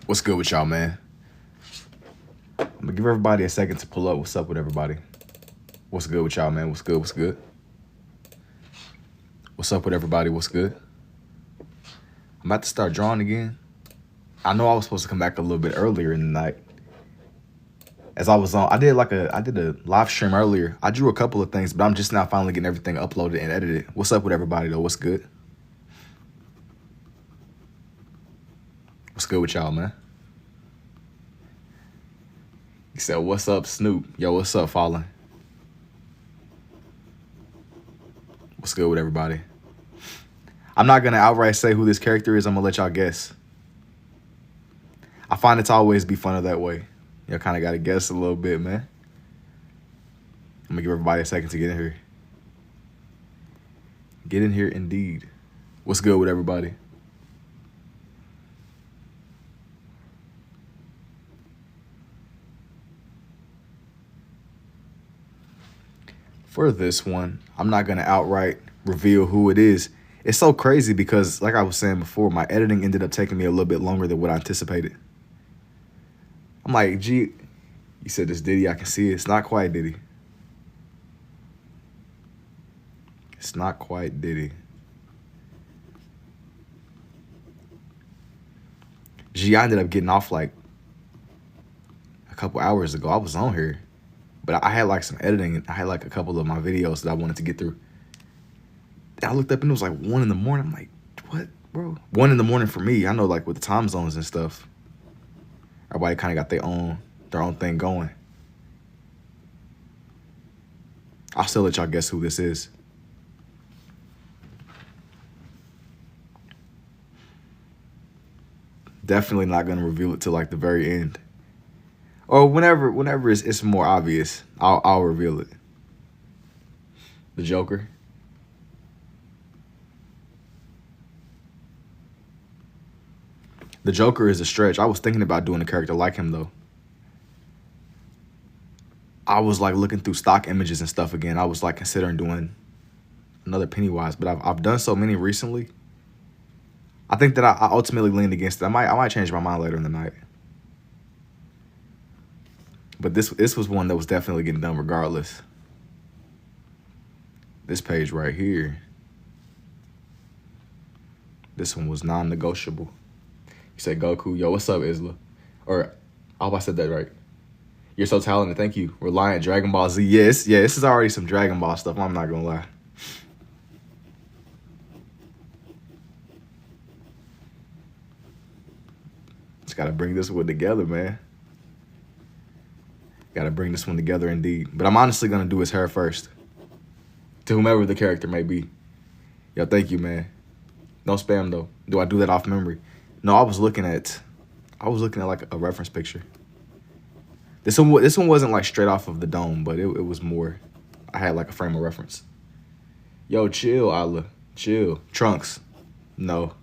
What's good with y'all, man? I'm gonna give everybody a second to pull up. What's up with everybody? What's good with y'all, man? What's good? What's good? What's up with everybody? What's good? I'm about to start drawing again. I know I was supposed to come back a little bit earlier in the night. As I was on, I did a live stream earlier. I drew a couple of things, but I'm just now finally getting everything uploaded and edited. What's up with everybody though? What's good? What's good with y'all, man? He said, what's up, Snoop? Yo, what's up, Fallen? What's good with everybody? I'm not going to outright say who this character is. I'm going to let y'all guess. I find it to always be funner that way. Y'all kind of got to guess a little bit, man. I'm going to give everybody a second to get in here. Get in here indeed. What's good with everybody? For this one, I'm not going to outright reveal who it is. It's so crazy because, like I was saying before, my editing ended up taking me a little bit longer than what I anticipated. I'm like, gee, you said this Diddy, I can see it. It's not quite Diddy. It's not quite Diddy. Gee, I ended up getting off like a couple hours ago. I was on here, but I had like some editing. I had like a couple of my videos that I wanted to get through. I looked up and it was like 1 in the morning. I'm like, what, bro? 1 in the morning for me. I know, like with the time zones and stuff, everybody kind of got their own thing going. I'll still let y'all guess who this is. Definitely not gonna reveal it till like the very end, or whenever it's more obvious. I'll reveal it. The Joker. The Joker is a stretch. I was thinking about doing a character like him, though. I was, like, looking through stock images and stuff again. I was, like, considering doing another Pennywise, but I've done so many recently. I think that I ultimately leaned against it. I might change my mind later in the night. But this was one that was definitely getting done regardless. This page right here. This one was non-negotiable. You said Goku. Yo, what's up, Isla? Or, I hope I said that right. You're so talented. Thank you. Reliant Dragon Ball Z. Yes, yeah, this is already some Dragon Ball stuff. I'm not going to lie. Just got to bring this one together, man. Got to bring this one together indeed. But I'm honestly going to do his hair first. To whomever the character may be. Yo, thank you, man. No spam, though. Do I do that off memory? No, I was looking at like a reference picture. This one wasn't like straight off of the dome, but it was more. I had like a frame of reference. Yo, chill, Allah. Chill. Trunks. No.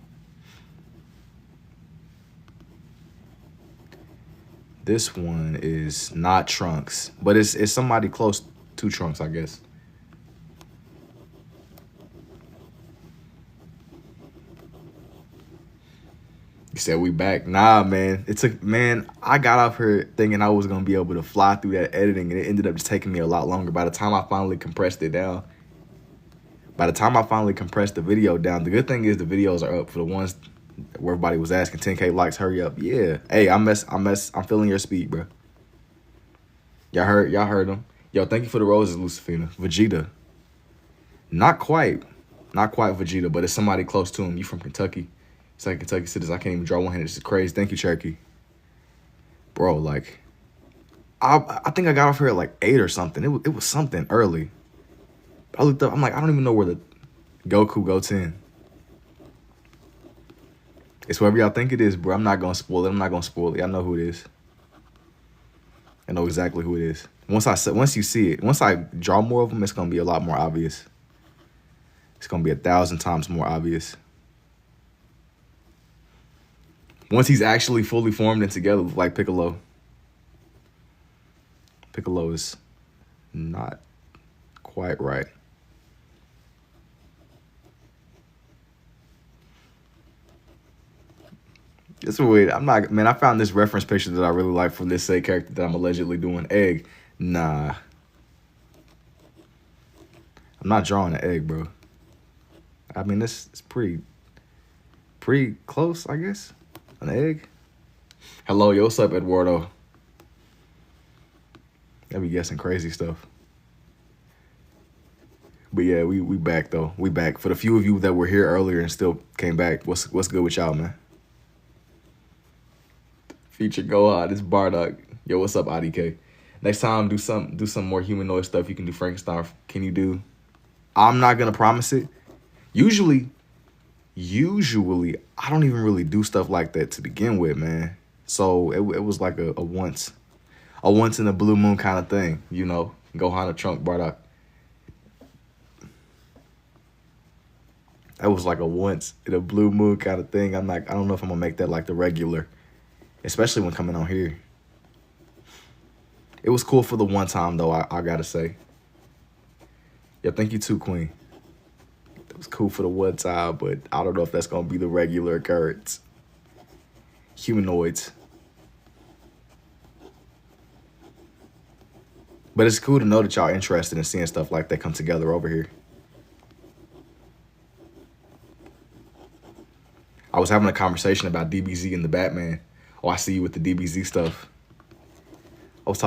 This one is not Trunks, but it's somebody close to Trunks, I guess. He said, we back. Nah, man. I got off here thinking I was going to be able to fly through that editing, and it ended up just taking me a lot longer. By the time I finally compressed it down, the video down, the good thing is the videos are up for the ones where everybody was asking, 10K likes, hurry up. Yeah. Hey, I'm feeling your speed, bro. Y'all heard him. Yo, thank you for the roses, Lucifina. Vegeta. Not quite Vegeta, but it's somebody close to him. You from Kentucky. It's like Kentucky citizens. I can't even draw one-handed. This is crazy. Thank you, Cherokee. Bro, like, I think I got off here at like 8 or something. It was something early. I looked up. I'm like, I don't even know where the Goku goes in. It's whoever y'all think it is, bro. I'm not going to spoil it. I know who it is. I know exactly who it is. Once you see it, once I draw more of them, it's going to be a lot more obvious. It's going to be 1,000 times more obvious. Once he's actually fully formed and together, like Piccolo. Piccolo is not quite right. It's weird. I'm not, man. I found this reference picture that I really like for this said character that I'm allegedly doing. Egg. Nah. I'm not drawing an egg, bro. I mean, this is pretty close, I guess. An egg. Hello, yo, what's up, Eduardo? I be guessing crazy stuff. But yeah, we back though. We back. For the few of you that were here earlier and still came back, what's good with y'all, man? Feature Gohan, it's Bardock. Yo, what's up, IDK? Next time, do some more humanoid stuff. You can do Frankenstein. Can you do? I'm not gonna promise it. Usually, I don't even really do stuff like that to begin with, man. So it was like a once in a blue moon kind of thing, you know. Gohan, a trunk, Bardock. That was like a once in a blue moon kind of thing. I don't know if I'm gonna make that like the regular, especially when coming on here. It was cool for the one time though, I gotta say. Yeah, thank you too, Queen. It was cool for the one time, but I don't know if that's gonna be the regular occurrence. Humanoids. But it's cool to know that y'all interested in seeing stuff like that come together over here. I was having a conversation about DBZ and the Batman. Oh, I see you with the DBZ stuff. We was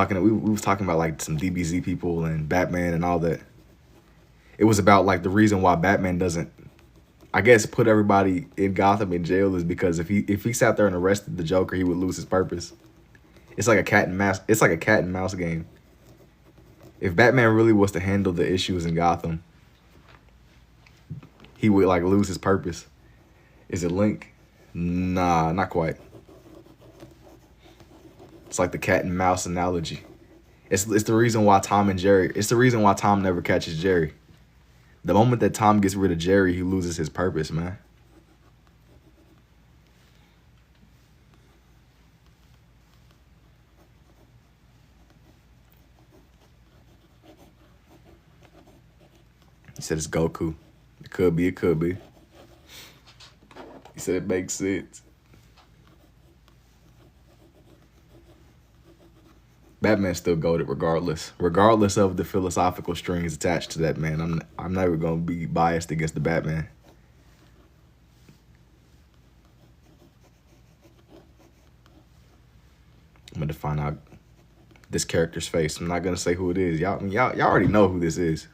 talking about like some DBZ people and Batman and all that. It was about like the reason why Batman doesn't, I guess, put everybody in Gotham in jail is because if he sat there and arrested the Joker, he would lose his purpose. It's like a cat and mouse. It's like a cat and mouse game. If Batman really was to handle the issues in Gotham, he would like lose his purpose. Is it Link? Nah, not quite. It's like the cat and mouse analogy. It's the reason why Tom and Jerry. It's the reason why Tom never catches Jerry. The moment that Tom gets rid of Jerry, he loses his purpose, man. He said it's Goku. It could be. It could be. He said it makes sense. Batman's still goated regardless of the philosophical strings attached to that man. I'm never gonna be biased against the Batman. I'm gonna find out this character's face. I'm not gonna say who it is. Y'all already know who this is.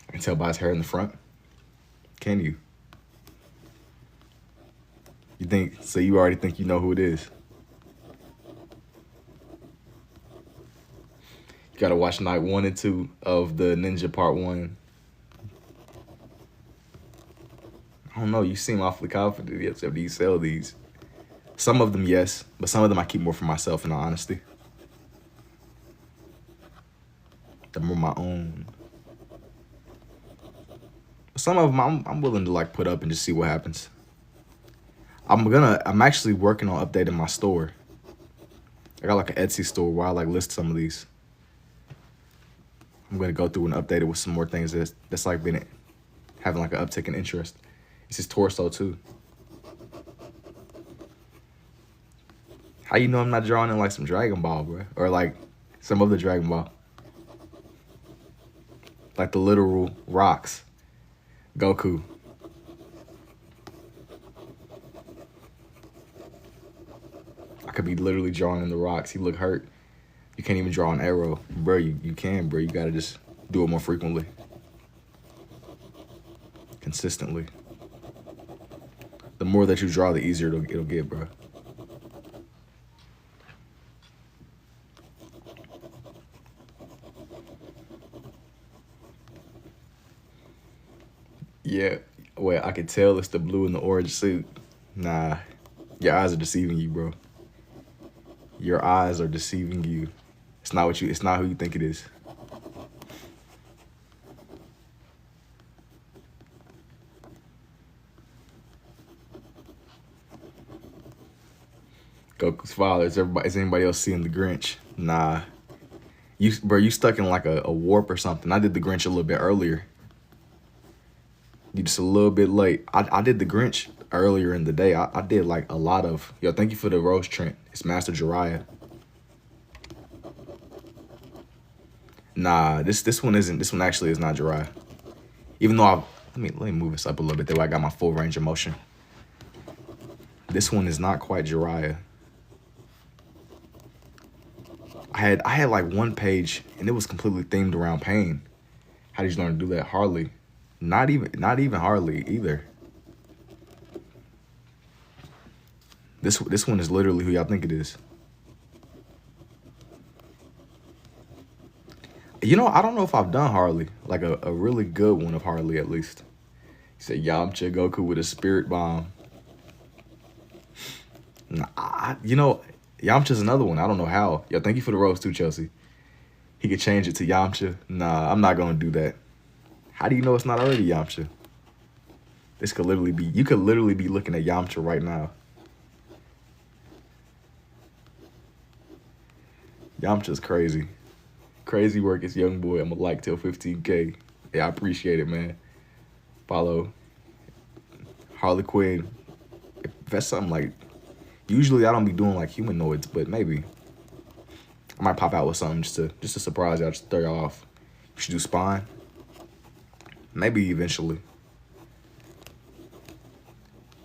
I can tell by his hair in the front. Can you? You think so? You already think you know who it is. You gotta watch night 1 and 2 of the Ninja Part 1. I don't know. You seem awfully confident after you sell these. Some of them, yes, but some of them I keep more for myself. In all honesty, they're more my own. Some of them I'm willing to like put up and just see what happens. I'm actually working on updating my store. I got like an Etsy store where I like list some of these. I'm gonna go through and update it with some more things that's like been having like an uptick in interest. It's his torso too. How you know I'm not drawing in like some Dragon Ball, bro? Or like some other Dragon Ball? Like the literal rocks. Goku. I could be literally drawing in the rocks. He look hurt. You can't even draw an arrow. Bro, you can, bro. You gotta just do it more frequently. Consistently. The more that you draw, the easier it'll get, bro. Yeah, well, I can tell it's the blue and the orange suit. Nah, your eyes are deceiving you, bro. Your eyes are deceiving you. It's not who you think it is. Goku's father. Is anybody else seeing the Grinch? Nah. You stuck in like a warp or something. I did the Grinch a little bit earlier. You just a little bit late. I did the Grinch earlier in the day. I did like a lot of. Yo, thank you for the rose, Trent. It's Master Jiraiya. Nah, this one isn't. This one actually is not Jiraiya. Even though let me move this up a little bit. That way I got my full range of motion. This one is not quite Jiraiya. I had like one page and it was completely themed around pain. How did you learn to do that? Hardly. Not even hardly either. This one is literally who y'all think it is. You know, I don't know if I've done Harley, like a really good one of Harley at least. He said Yamcha Goku with a spirit bomb. Nah, you know, Yamcha's another one. I don't know how. Yo, thank you for the rose too, Chelsea. He could change it to Yamcha. Nah, I'm not gonna do that. How do you know it's not already Yamcha? This could literally be, you could literally be looking at Yamcha right now. Yamcha's crazy. Crazy work is young boy. I'm a like till 15K. Yeah, I appreciate it, man. Follow Harley Quinn. If that's something like, usually I don't be doing like humanoids, but maybe I might pop out with something just to surprise y'all, just to throw y'all off. You should do Spawn. Maybe eventually.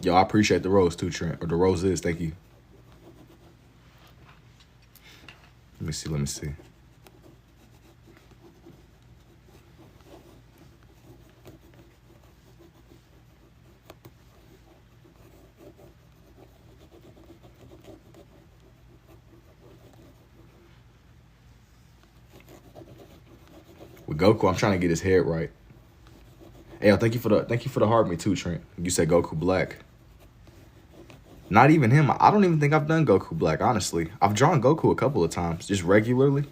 Yo, I appreciate the rose too, Trent. Or the roses, thank you. Let me see. With Goku, I'm trying to get his head right. Hey, yo, thank you for the heart me too, Trent. You said Goku Black. Not even him. I don't even think I've done Goku Black, honestly. I've drawn Goku a couple of times, just regularly.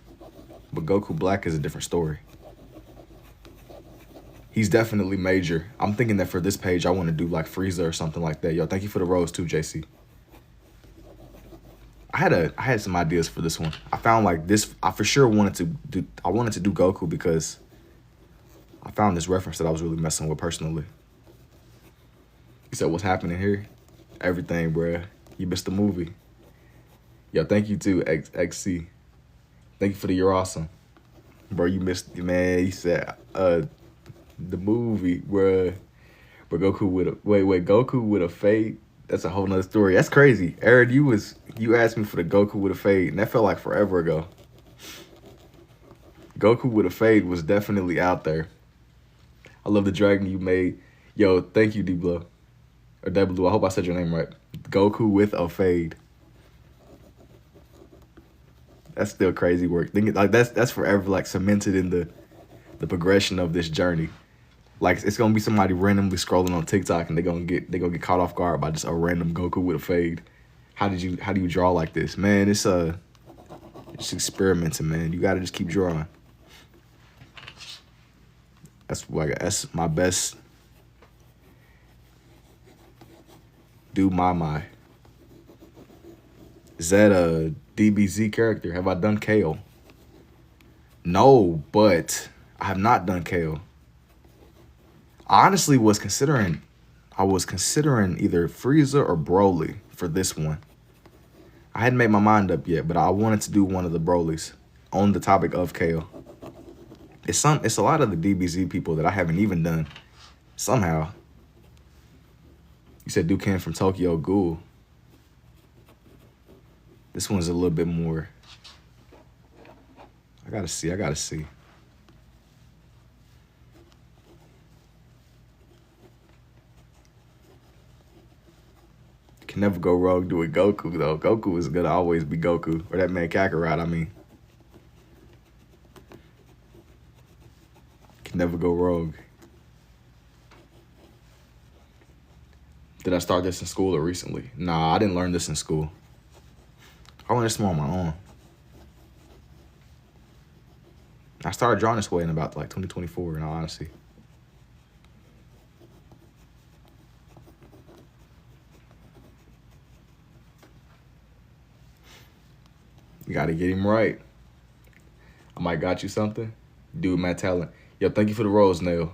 But Goku Black is a different story. He's definitely major. I'm thinking that for this page, I want to do like Frieza or something like that. Yo, thank you for the rose too, JC. I had some ideas for this one. I found like this. I for sure wanted to do. I wanted to do Goku because I found this reference that I was really messing with personally. He said, "What's happening here? Everything, bruh. You missed the movie." Yo, thank you too, XC. Thank you for the you're awesome, bro. You missed, man. He said, the movie, bruh. But Goku with a Goku with a fade. That's a whole nother story. That's crazy. Aaron, you asked me for the Goku with a fade, and that felt like forever ago. Goku with a fade was definitely out there. I love the dragon you made. Yo, thank you, D-Blow. Or D-Blue, I hope I said your name right. Goku with a fade. That's still crazy work. Like that's forever like cemented in the progression of this journey. Like it's gonna be somebody randomly scrolling on TikTok and they're gonna get caught off guard by just a random Goku with a fade. How do you draw like this? Man, it's experimenting, man. You gotta just keep drawing. That's my best. Do my. Is that a DBZ character? Have I done Kale? No, but I have not done Kale. I honestly was considering either Frieza or Broly for this one. I hadn't made my mind up yet, but I wanted to do one of the Brolys on the topic of Kale. It's a lot of the DBZ people that I haven't even done somehow. You said Dukan from Tokyo Ghoul. This one's a little bit more. I gotta see. Can never go wrong doing Goku though. Goku is gonna always be Goku. Or that man Kakarot, I mean. Can never go wrong. Did I start this in school or recently? Nah, I didn't learn this in school. I learned this more on my own. I started drawing this way in about like 2024, in all honesty. You gotta get him right. I might got you something. Dude, Matt Talent. Yo, thank you for the rose, Nail.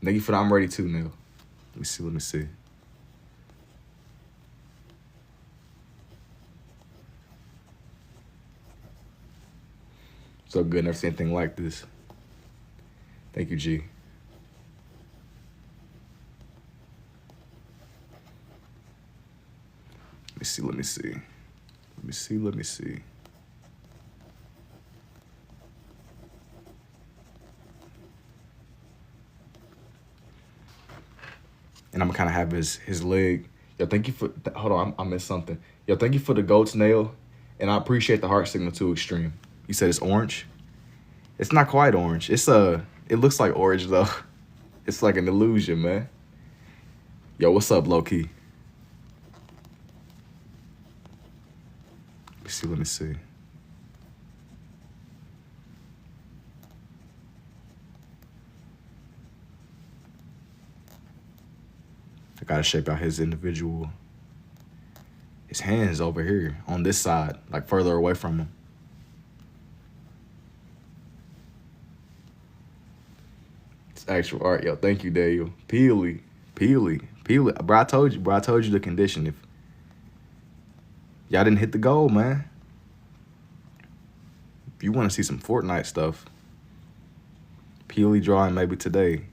Thank you for the I'm ready too, Nail. Let me see. So good, never seen anything like this. Thank you, G. Let me see. And I'm gonna kind of have his leg. Yo, thank you for, hold on, I missed something. Yo, thank you for the goat's nail. And I appreciate the heart signal too, Extreme. You said it's orange? It's not quite orange. It looks like orange though. It's like an illusion, man. Yo, what's up, low key? Let me see. I gotta shape out his individual. His hands over here on this side, like further away from him. It's actual art, yo. Thank you, Daniel. Peely. Bro, I told you the condition. If y'all didn't hit the goal, man. If you want to see some Fortnite stuff, Peely drawing maybe today.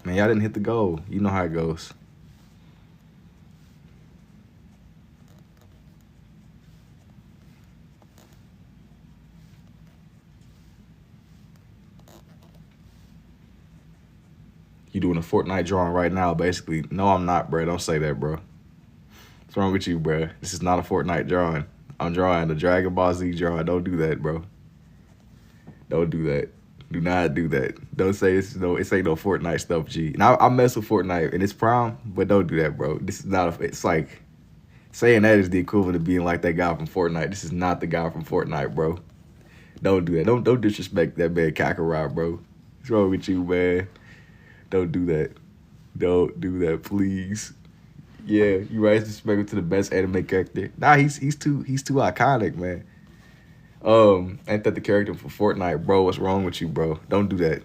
Man, y'all didn't hit the goal. You know how it goes. You doing a Fortnite drawing right now, basically. No, I'm not, bro. Don't say that, bro. What's wrong with you, bro? This is not a Fortnite drawing. I'm drawing the Dragon Ball Z drawing. Don't do that, bro. Don't do that. Do not do that. Don't say this ain't no Fortnite stuff, G. And I mess with Fortnite in its prime, but don't do that, bro. This is not it's like saying that is the equivalent of being like that guy from Fortnite. This is not the guy from Fortnite, bro. Don't do that. Don't disrespect that man Kakarot, bro. What's wrong with you, man? Don't do that. Don't do that, please. Yeah, you right. Disrespectful to the best anime character. Nah, he's too iconic, man. Ain't that the character for Fortnite, bro? What's wrong with you, bro? Don't do that.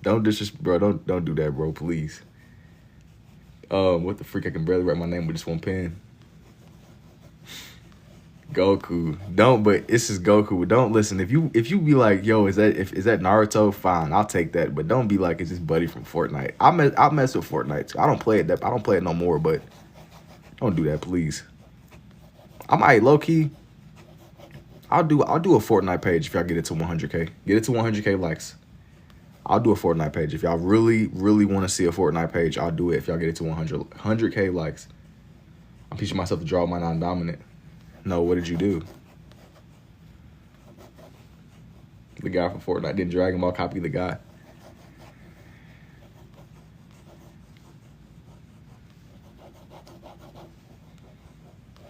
Don't disrespect, bro. Don't do that, bro. Please. What the freak? I can barely write my name with just one pen. Goku. But this is Goku. Don't listen. If you be like, yo, is that Naruto? Fine, I'll take that. But don't be like, it's this buddy from Fortnite. I mess with Fortnite too. I don't play it no more. But don't do that, please. I might low key. I'll do a Fortnite page if y'all get it to 100K. Get it to 100K likes. I'll do a Fortnite page if y'all really want to see a Fortnite page. I'll do it if y'all get it to 100K likes. I'm teaching myself to draw my non-dominant. No, what did you do? The guy from Fortnite didn't Dragon Ball copy the guy.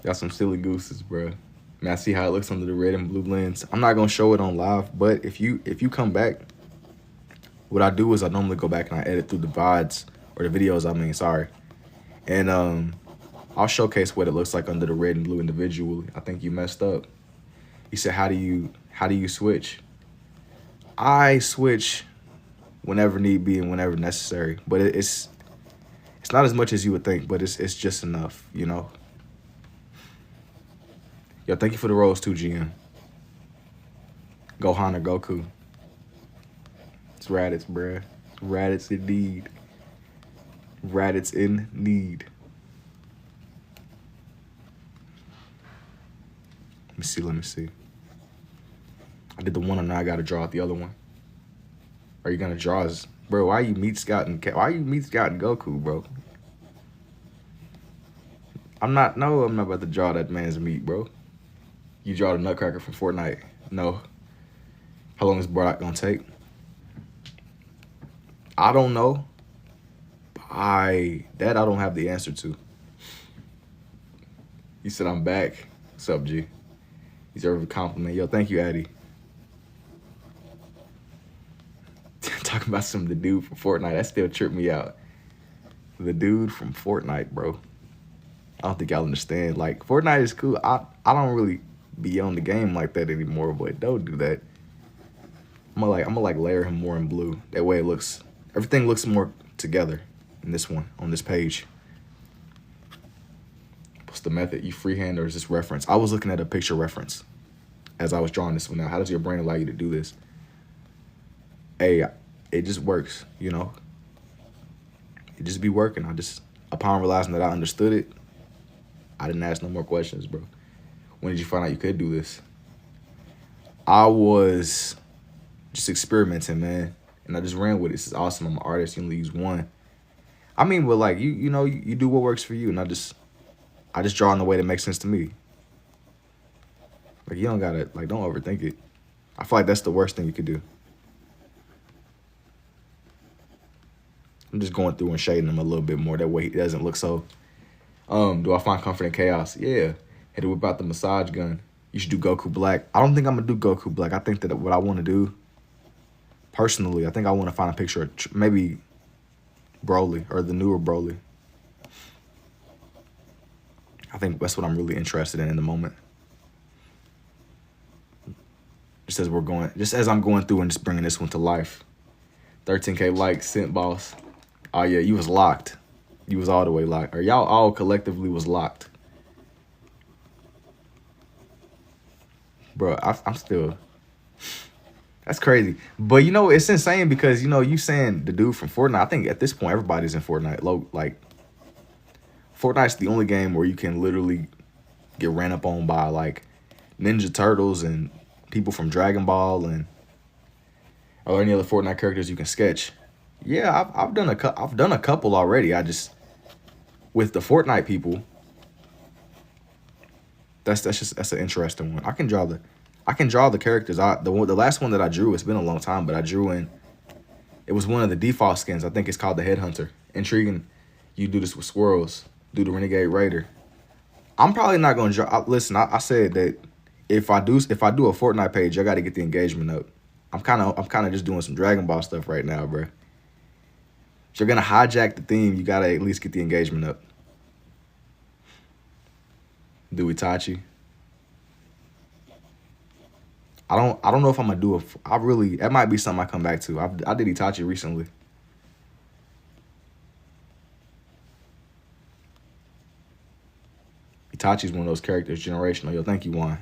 Got some silly gooses, bro. Man, I see how it looks under the red and blue lens. I'm not gonna show it on live, but if you come back, what I do is I normally go back and I edit through the VODs or the videos. I mean, sorry, and I'll showcase what it looks like under the red and blue individually. I think you messed up. You said, how do you switch? I switch whenever need be and whenever necessary, but it's not as much as you would think, but it's just enough, you know. Yo, thank you for the rose too, GM. Gohan or Goku. It's Raditz, bruh. Raditz indeed. Raditz in need. Let me see. I did the one and now I gotta draw out the other one. Are you gonna draw as, bro? Why are you meat scouting Goku, bro? I'm not about to draw that man's meat, bro. You draw the Nutcracker from Fortnite. No. How long is Brock gonna take? I don't know. I don't have the answer to. You said I'm back. What's up, G? You deserve a compliment. Yo, thank you, Addy. Talking about the dude from Fortnite. That still tripped me out. The dude from Fortnite, bro. I don't think y'all understand. Like, Fortnite is cool. I don't really be on the game like that anymore, but don't do that. I'm gonna like layer him more in blue. That way it looks, everything looks more together in this one, on this page. What's the method? You freehand or is this reference? I was looking at a picture reference as I was drawing this one out. How does your brain allow you to do this? Hey, it just works, you know? It just be working. Upon realizing that I understood it, I didn't ask no more questions, bro. When did you find out you could do this? I was just experimenting, man. And I just ran with it. This is awesome. I'm an artist. You only use one. I mean, but like, you know, you do what works for you. And I just draw in a way that makes sense to me. Like, you don't gotta, like, don't overthink it. I feel like that's the worst thing you could do. I'm just going through and shading him a little bit more. That way he doesn't look so. Do I find comfort in chaos? Yeah. Had to whip out the massage gun. You should do Goku Black. I don't think I'm gonna do Goku Black. I think that what I want to do, personally, I think I want to find a picture of maybe Broly or the newer Broly. I think that's what I'm really interested in the moment. Just as I'm going through and just bringing this one to life. 13K likes, sent boss. Oh yeah, you was locked. You was all the way locked. Or y'all all collectively was locked. Bro, I'm still, that's crazy. But you know, it's insane because, you know, you saying the dude from Fortnite, I think at this point, everybody's in Fortnite. Like, Fortnite's the only game where you can literally get ran up on by, like, Ninja Turtles and people from Dragon Ball. And are there any other Fortnite characters you can sketch? Yeah, I've done a couple already. With the Fortnite people, that's an interesting one. I can draw the characters. The last one that I drew, it's been a long time, but I drew in, it was one of the default skins. I think it's called the Headhunter. Intriguing. You do this with squirrels. Do the Renegade Raider. I'm probably not gonna draw. Listen, I said that if I do a Fortnite page, I got to get the engagement up. I'm kind of just doing some Dragon Ball stuff right now, bro. If you're gonna hijack the theme, you gotta at least get the engagement up. Do Itachi. I don't know if I'm gonna do that might be something I come back to. I did Itachi recently. Itachi's one of those characters, generational. Yo, thank you, Juan.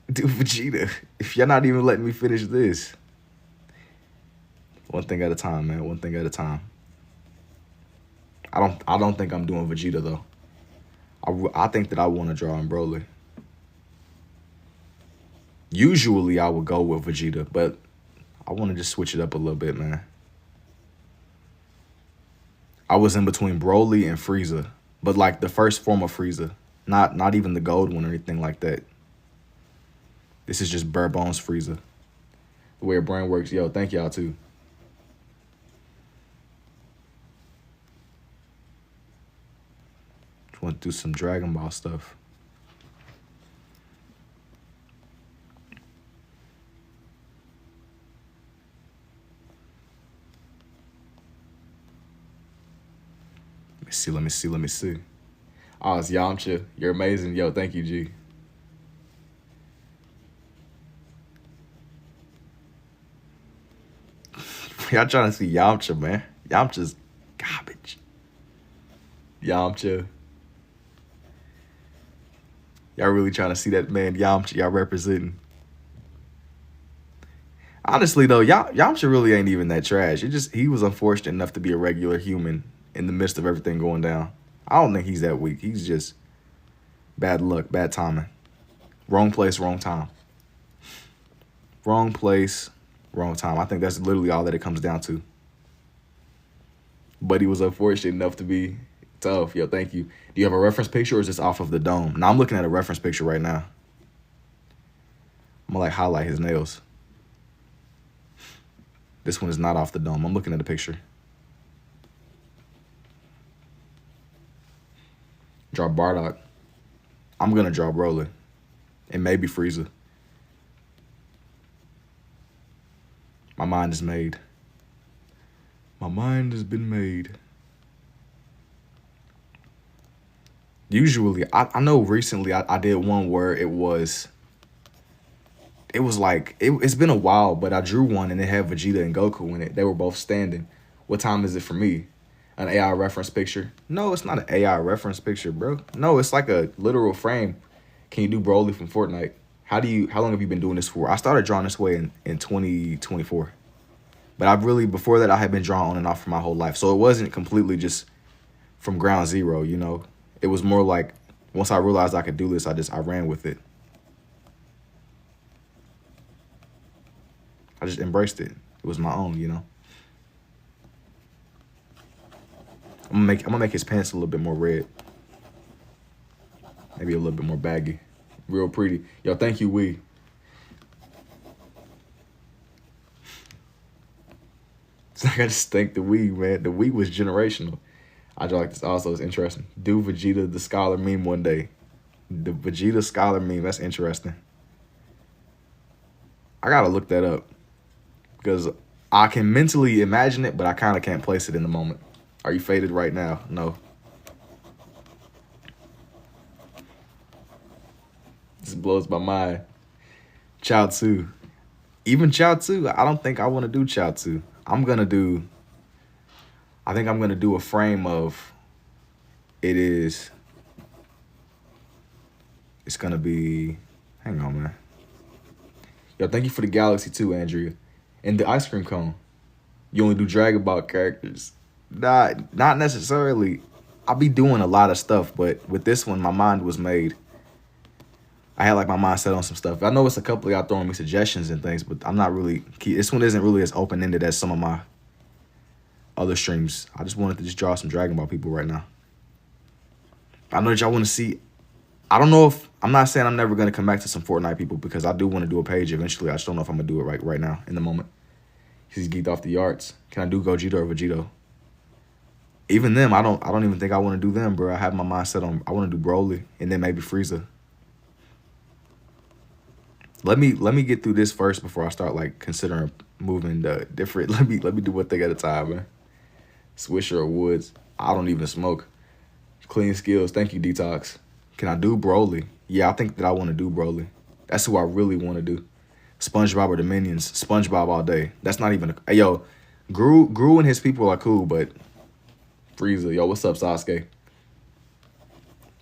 Dude, Vegeta, if you're not even letting me finish this. One thing at a time, man. One thing at a time. I don't think I'm doing Vegeta though. I think that I want to draw on Broly. Usually I would go with Vegeta, but I want to just switch it up a little bit, man. I was in between Broly and Frieza, but like the first form of Frieza, not even the gold one or anything like that. This is just bare bones Frieza. The way her brain works. Yo, thank y'all too. Just want to do some Dragon Ball stuff. Let me see. Oh, it's Yamcha. You're amazing. Yo, thank you, G. Y'all trying to see Yamcha, man. Yamcha's garbage. Yamcha. Y'all really trying to see that man Yamcha. Y'all representing. Honestly, though, Yamcha really ain't even that trash. He was unfortunate enough to be a regular human in the midst of everything going down. I don't think he's that weak. He's just bad luck, bad timing. Wrong place, wrong time. Wrong place, wrong time. I think that's literally all that it comes down to. But he was unfortunate enough to be tough. Yo, thank you. Do you have a reference picture or is this off of the dome? Now, I'm looking at a reference picture right now. I'm going to like highlight his nails. This one is not off the dome. I'm looking at a picture. Draw Bardock. I'm going to draw Broly. And maybe Frieza. My mind is made. My mind has been made. Usually, I know recently I did one where it was it was like it's been a while, but I drew one and it had Vegeta and Goku in it. They were both standing. What time is it for me? An AI reference picture? No, it's not an AI reference picture, bro. No, it's like a literal frame. Can you do Broly from Fortnite? How long have you been doing this for? I started drawing this way in 2024. But I've really, before that, I had been drawing on and off for my whole life. So it wasn't completely just from ground zero, you know. It was more like, once I realized I could do this, I ran with it. I just embraced it. It was my own, you know. I'm gonna make his pants a little bit more red. Maybe a little bit more baggy. Real pretty. Yo, thank you, Wee. It's like I just think the Wii, man. The Wii was generational. I just like this also. It's interesting. Do Vegeta the Scholar meme one day. The Vegeta Scholar meme. That's interesting. I gotta look that up because I can mentally imagine it, but I kind of can't place it in the moment. Are you faded right now? No. This blows my mind. Chao Tzu. Even Chao Tzu, I don't think I want to do Chao Tzu. I think I'm gonna do a frame of it's gonna be, hang on, man. Yo, thank you for the galaxy too, Andrea. And the ice cream cone. You only do Dragon Ball characters. Not necessarily. I'll be doing a lot of stuff, but with this one, my mind was made. I had like my mind set on some stuff. I know it's a couple of y'all throwing me suggestions and things, but I'm not really, this one isn't really as open-ended as some of my other streams. I just wanted to just draw some Dragon Ball people right now. I know that y'all want to see, I don't know if, I'm not saying I'm never going to come back to some Fortnite people because I do want to do a page eventually. I just don't know if I'm going to do it right now in the moment. He's geeked off the yards. Can I do Gogeta or Vegito? Even them, I don't even think I want to do them, bro. I have my mind set on, I want to do Broly and then maybe Frieza. Let me get through this first before I start like considering moving the different. Let me do one thing at a time, man. Swisher or Woods. I don't even smoke. Clean skills. Thank you, Detox. Can I do Broly? Yeah, I think that I want to do Broly. That's who I really want to do. SpongeBob or the Minions. SpongeBob all day. That's not even a, hey, yo, Gru and his people are cool, but Frieza, yo, what's up, Sasuke?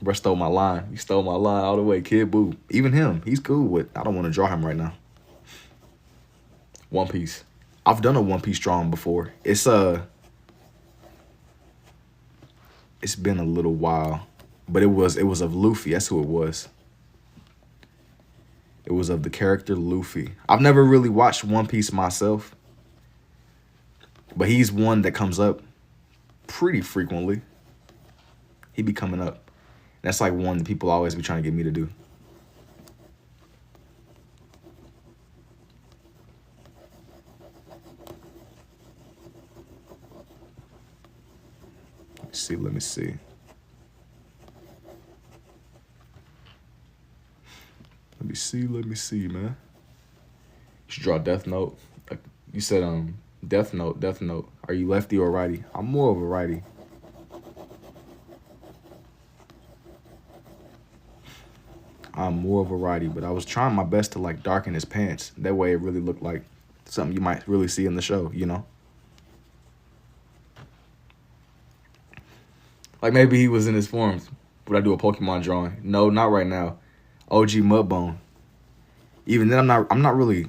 Bro stole my line. You stole my line all the way, Kid Boo. Even him, he's cool with. I don't want to draw him right now. One Piece. I've done a One Piece drawing before. It's been a little while, but it was of Luffy. That's who it was. It was of the character Luffy. I've never really watched One Piece myself, but he's one that comes up pretty frequently. He be coming up. That's like one that people always be trying to get me to do. Let me see. Let me see, man. You should draw Death Note. You said Death Note. Are you lefty or righty? I'm more of a righty. I'm more of a righty, but I was trying my best to like darken his pants. That way it really looked like something you might really see in the show, you know? Like maybe he was in his forms. Would I do a Pokemon drawing? No, not right now. OG Mudbone. Even then I'm not really,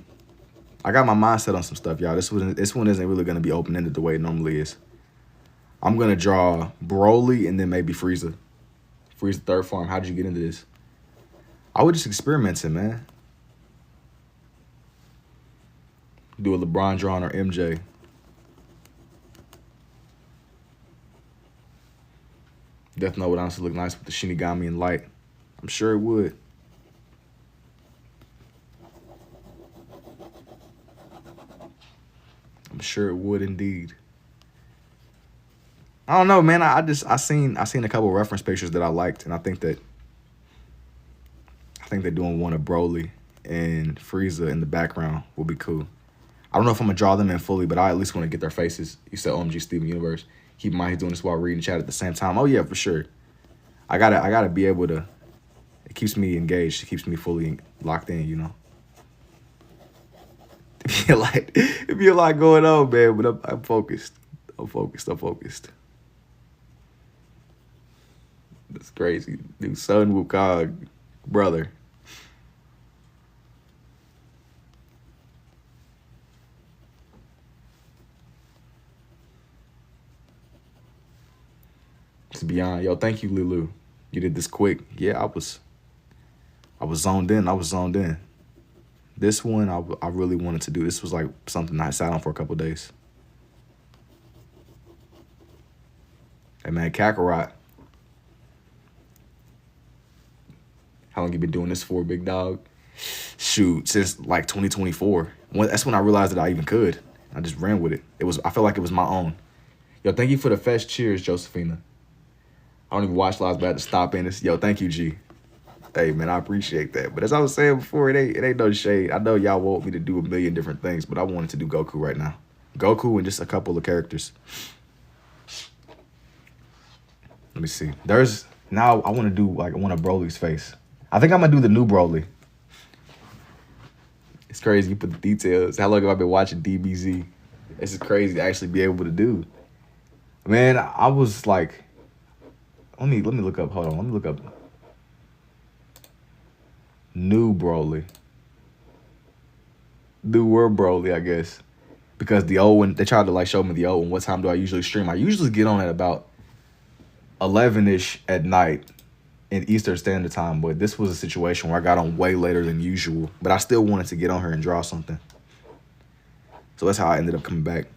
I got my mind set on some stuff, y'all. This one isn't really gonna be open-ended the way it normally is. I'm gonna draw Broly and then maybe Frieza. Frieza third form. How'd you get into this? I would just experimenting, man. Do a LeBron drawing or MJ. Death Note would honestly look nice with the Shinigami and light. I'm sure it would. I'm sure it would indeed. I don't know, man. I seen a couple reference pictures that I liked, and I think they're doing one of Broly and Frieza in the background will be cool. I don't know if I'm gonna draw them in fully, but I at least want to get their faces. You said OMG Steven Universe. Keep in mind he's doing this while reading chat at the same time. Oh yeah, for sure. I gotta be able to. It keeps me engaged. It keeps me fully locked in, you know. It be a lot going on, man. But I'm focused. I'm focused. That's crazy. New Sun Wukong, brother. It's beyond. Yo, thank you, Lulu. You did this quick. Yeah, I was zoned in. I was zoned in. This one, I really wanted to do. This was like something I sat on for a couple days. Hey, man, Kakarot. How long you been doing this for, big dog? Shoot, since like 2024. That's when I realized that I even could. I just ran with it. I felt like it was my own. Yo, thank you for the fest. Cheers, Josephina. I don't even watch lives, but I had to stop in this. Yo, thank you, G. Hey, man, I appreciate that. But as I was saying before, it ain't no shade. I know y'all want me to do a million different things, but I wanted to do Goku right now. Goku and just a couple of characters. Let me see. Now I want to do like one of Broly's face. I think I'm going to do the new Broly. It's crazy. You put the details. How long have I been watching DBZ? This is crazy to actually be able to do. Man, I was like... Let me look up. Hold on. Let me look up. New Broly. New World Broly, I guess. Because the old one, they tried to like show me the old one. What time do I usually stream? I usually get on at about 11-ish at night in Eastern Standard Time. But this was a situation where I got on way later than usual. But I still wanted to get on here and draw something. So that's how I ended up coming back.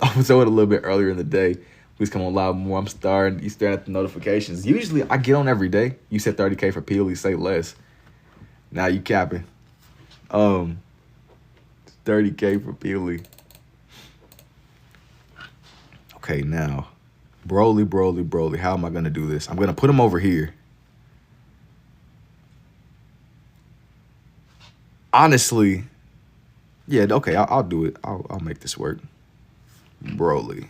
I was on it a little bit earlier in the day. Please come on live more. I'm starting. You staring at the notifications. Usually I get on every day. You said 30K for PLE, say less. Now you capping. 30K for PLE. Okay, now. Broly. How am I going to do this? I'm going to put him over here. Honestly, yeah, okay, I'll do it. I'll make this work. Broly.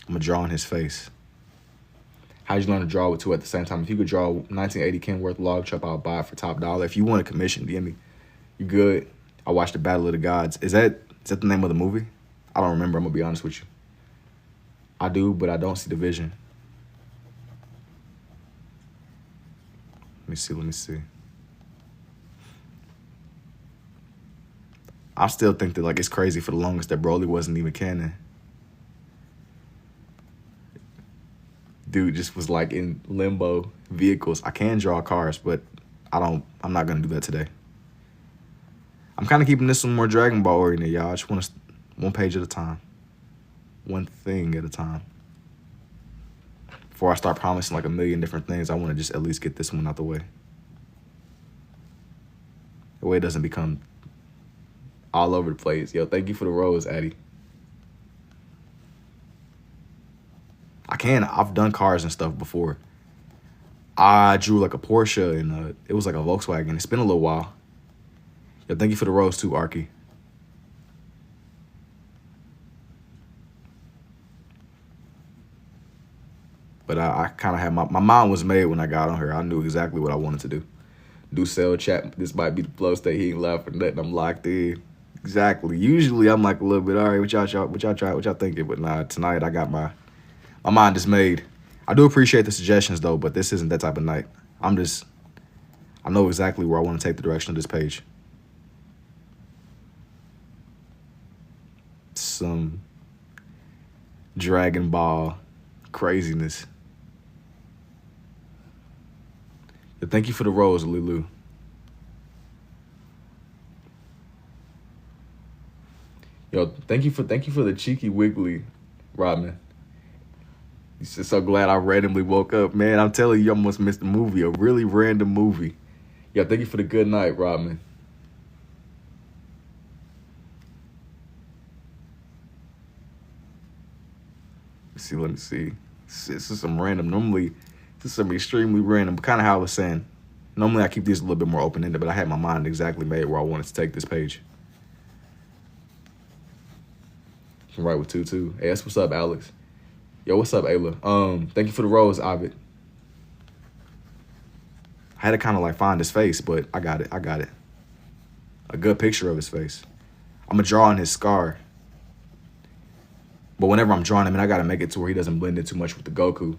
I'm going to draw on his face. How'd you learn to draw with two at the same time? If you could draw 1980 Kenworth log chop, I'll buy it for top dollar. If you want a commission, DM me. You good? I watched the Battle of the Gods. Is that the name of the movie? I don't remember. I'm going to be honest with you. I do, but I don't see the vision. Let me see. I still think that like it's crazy for the longest that Broly wasn't even canon. Dude just was like in limbo vehicles. I can draw cars, but I'm not gonna do that today. I'm kind of keeping this one more Dragon Ball oriented, y'all. I just want to one page at a time. One thing at a time. Before I start promising like a million different things, I want to just at least get this one out the way. The way it doesn't become all over the place. Yo, thank you for the rose, Addy. I've done cars and stuff before. I drew like a Porsche and it was like a Volkswagen. It's been a little while. Yo, thank you for the rose too, Arky. But I kind of had my mind was made when I got on here. I knew exactly what I wanted to do. Do sell chat. This might be the flow state. He ain't laughing for nothing. I'm locked in. Exactly. Usually I'm like a little bit, all right, what y'all thinking? But nah, tonight I got my mind is made. I do appreciate the suggestions though, but this isn't that type of night. I know exactly where I want to take the direction of this page. Some Dragon Ball craziness. Thank you for the rose, Lulu. Yo, thank you for the cheeky wiggly, Rodman. He's just so glad I randomly woke up. Man, I'm telling you, you almost missed a movie, a really random movie. Yo, thank you for the good night, Rodman. Let me see. This is some random. Normally, this is some extremely random, but kind of how I was saying. Normally, I keep these a little bit more open-ended, but I had my mind exactly made where I wanted to take this page. I'm right with 2-2. Hey, that's what's up, Alex. Yo, what's up, Ayla? Thank you for the rose, Ovid. I had to kind of like find his face, but I got it. I got it. A good picture of his face. I'm gonna draw on his scar. But whenever I'm drawing him, I gotta make it to where he doesn't blend in too much with the Goku.